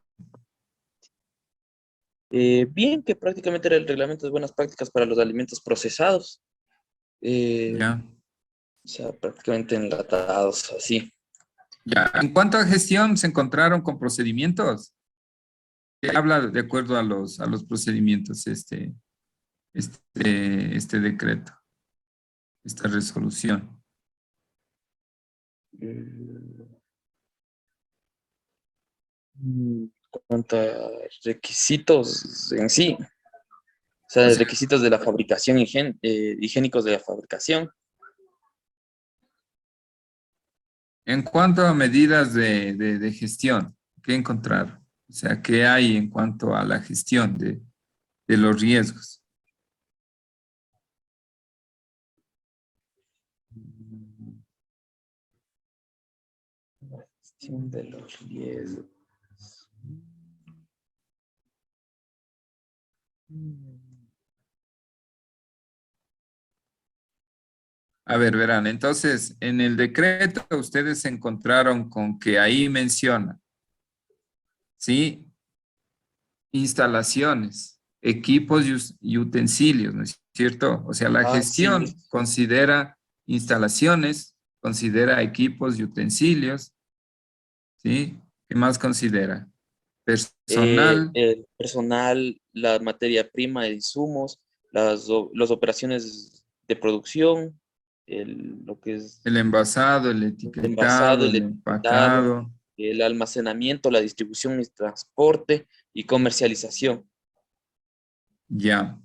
Bien, que prácticamente era el reglamento de buenas prácticas para los alimentos procesados. Ya. O sea, prácticamente enlatados, así. Ya. En cuanto a gestión, ¿se encontraron con procedimientos? ¿Qué habla de acuerdo a los procedimientos este decreto, esta resolución? En cuanto a requisitos en sí, o sea, O sea, requisitos de la fabricación, higiénicos de la fabricación. en cuanto a medidas de gestión, ¿qué encontraron? O sea, ¿qué hay en cuanto a la gestión de los riesgos? La gestión de los riesgos. A ver, verán, entonces, en el decreto ustedes se encontraron con que ahí menciona, ¿sí? Instalaciones, equipos y utensilios, ¿no es cierto? O sea, la Ah, sí, gestión considera instalaciones, considera equipos y utensilios, ¿sí? ¿Qué más considera? Personal, el personal, la materia prima de insumos, las operaciones de producción, lo que es el envasado, el el envasado, etiquetado, el el etiquetado, empacado, el almacenamiento, la distribución y transporte y comercialización. Ya.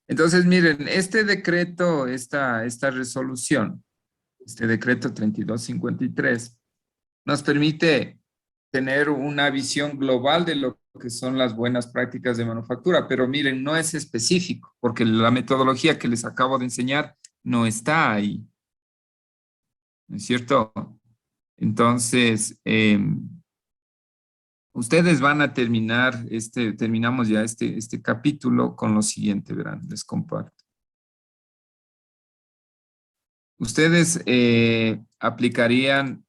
Entonces, miren, este decreto, esta resolución, este decreto 3253, nos permite tener una visión global de lo que son las buenas prácticas de manufactura, pero miren, no es específico, porque la metodología que les acabo de enseñar no está ahí, ¿no es cierto? Entonces, ustedes van a terminar, terminamos ya este capítulo con lo siguiente, verán, les comparto. Ustedes aplicarían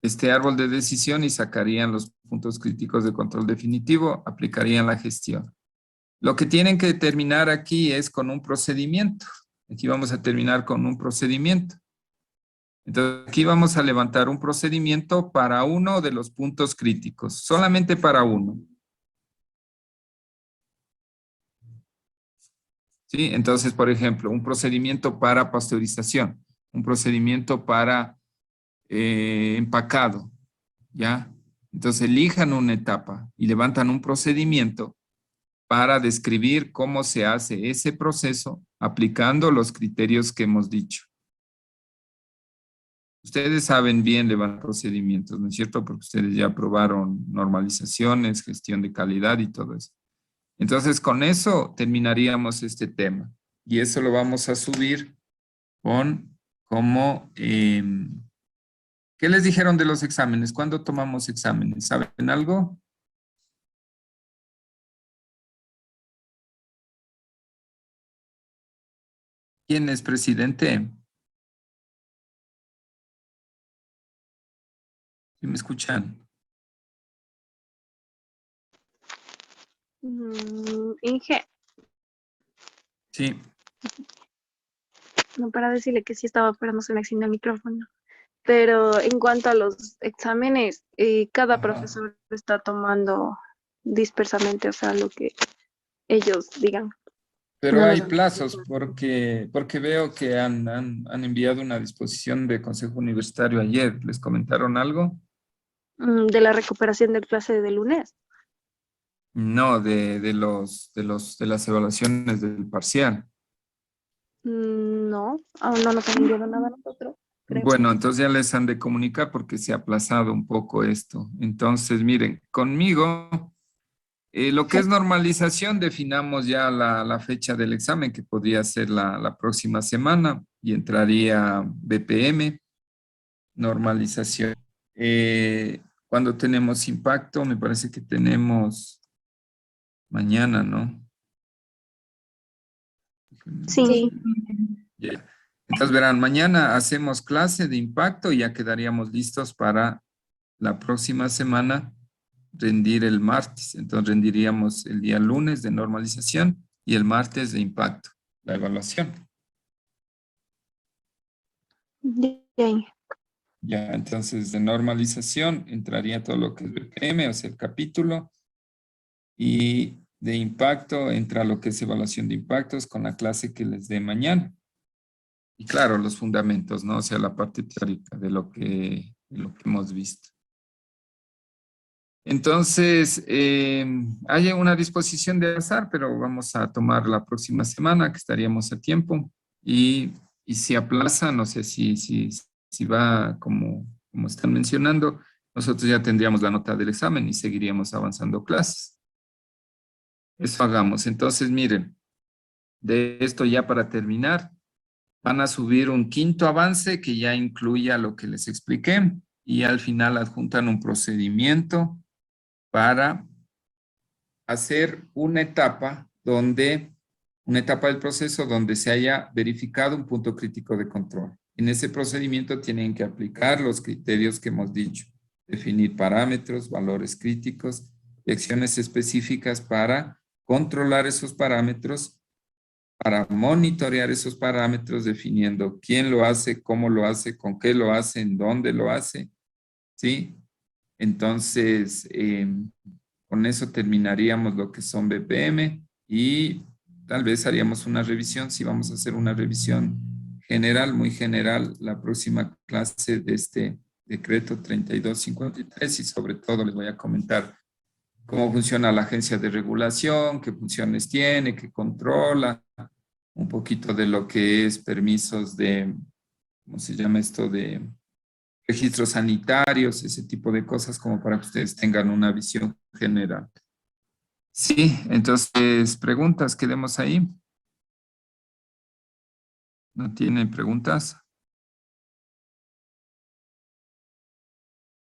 este árbol de decisión y sacarían los puntos críticos de control definitivo, aplicarían la gestión. Lo que tienen que terminar aquí es con un procedimiento. Aquí vamos a terminar con un procedimiento. Entonces, aquí vamos a levantar un procedimiento para uno de los puntos críticos, solamente para uno. ¿Sí? Entonces, por ejemplo, un procedimiento para pasteurización, un procedimiento para empacado, ¿ya? Entonces, elijan una etapa y levantan un procedimiento para describir cómo se hace ese proceso aplicando los criterios que hemos dicho. Ustedes saben bien levantar procedimientos, ¿no es cierto? Porque ustedes ya aprobaron normalizaciones, gestión de calidad y todo eso. Entonces, con eso terminaríamos este tema. Y eso lo vamos a subir con como... ¿qué les dijeron de los exámenes? ¿Cuándo tomamos exámenes? ¿Saben algo? ¿Quién es presidente? ¿Sí me escuchan? Inge, Sí. no, para decirle que sí estaba, pero no se me asigna el micrófono. Pero en cuanto a los exámenes, cada Ajá. profesor está tomando dispersamente, o sea, lo que ellos digan. Pero No hay nos- plazos porque veo que han enviado una disposición de Consejo Universitario ayer. ¿Les comentaron algo? De la recuperación del clase de lunes. No, de las evaluaciones del parcial. No, aún no nos han enviado nada a nosotros, creo. Bueno, entonces ya les han de comunicar porque se ha aplazado un poco esto. Entonces, miren, conmigo, lo que es normalización, definamos ya la fecha del examen, que podría ser la próxima semana, y entraría BPM, normalización. Cuando tenemos impacto, me parece que tenemos mañana, ¿no? Sí. Ya. Entonces verán, mañana hacemos clase de impacto y ya quedaríamos listos para la próxima semana rendir el martes. Entonces rendiríamos el día lunes de normalización y el martes de impacto, la evaluación. Bien. Ya, entonces de normalización entraría todo lo que es BPM, o sea, el capítulo, y de impacto entra lo que es evaluación de impactos con la clase que les dé mañana. Y claro, los fundamentos, ¿no? O sea, la parte teórica de lo que hemos visto. Entonces, hay una disposición de avanzar, pero vamos a tomar la próxima semana, que estaríamos a tiempo. Y si aplaza, no sé si va como están mencionando, nosotros ya tendríamos la nota del examen y seguiríamos avanzando clases. Eso hagamos. Entonces, miren, de esto ya para terminar, van a subir un quinto avance que ya incluya lo que les expliqué y al final adjuntan un procedimiento para hacer una etapa del proceso donde se haya verificado un punto crítico de control. En ese procedimiento tienen que aplicar los criterios que hemos dicho, definir parámetros, valores críticos y acciones específicas para controlar esos parámetros, para monitorear esos parámetros, definiendo quién lo hace, cómo lo hace, con qué lo hace, en dónde lo hace, ¿sí? Entonces, con eso terminaríamos lo que son BPM y tal vez haríamos una revisión, si vamos a hacer una revisión general, muy general, la próxima clase de este decreto 3253 y sobre todo les voy a comentar cómo funciona la agencia de regulación, qué funciones tiene, qué controla, un poquito de lo que es permisos de, ¿cómo se llama esto? De registros sanitarios, ese tipo de cosas, como para que ustedes tengan una visión general. Sí, entonces, preguntas, quedemos ahí. ¿No tienen preguntas?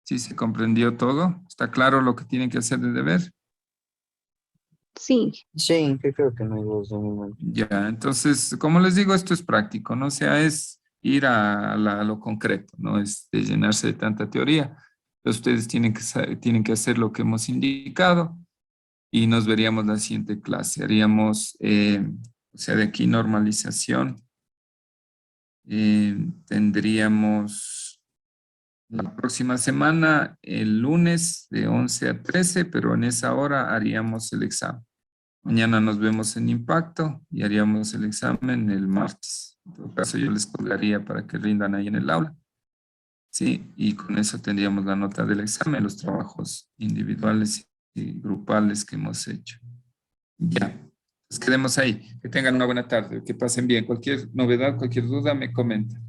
¿Sí se comprendió todo? ¿Está claro lo que tienen que hacer de deber? Sí. Sí, que creo que no hay dudas de mi momento. Ya, entonces, como les digo, esto es práctico, ¿no? O sea, es ir a lo concreto, no es de llenarse de tanta teoría. Entonces, ustedes tienen que hacer lo que hemos indicado y nos veríamos la siguiente clase. Haríamos, o sea, de aquí normalización. Tendríamos la próxima semana, el lunes de 11 a 13, pero en esa hora haríamos el examen. Mañana nos vemos en impacto y haríamos el examen el martes. En todo caso, yo les colgaría para que rindan ahí en el aula. Sí, y con eso tendríamos la nota del examen, los trabajos individuales y grupales que hemos hecho. Ya, pues quedemos ahí. Que tengan una buena tarde, que pasen bien. Cualquier novedad, cualquier duda, me comenten.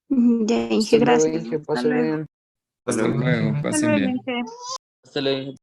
Ya, Inge, Hasta luego, gracias. Inge, Hasta pase luego. bien. Hasta luego, Hasta pasen luego, bien. Inge. Hasta luego.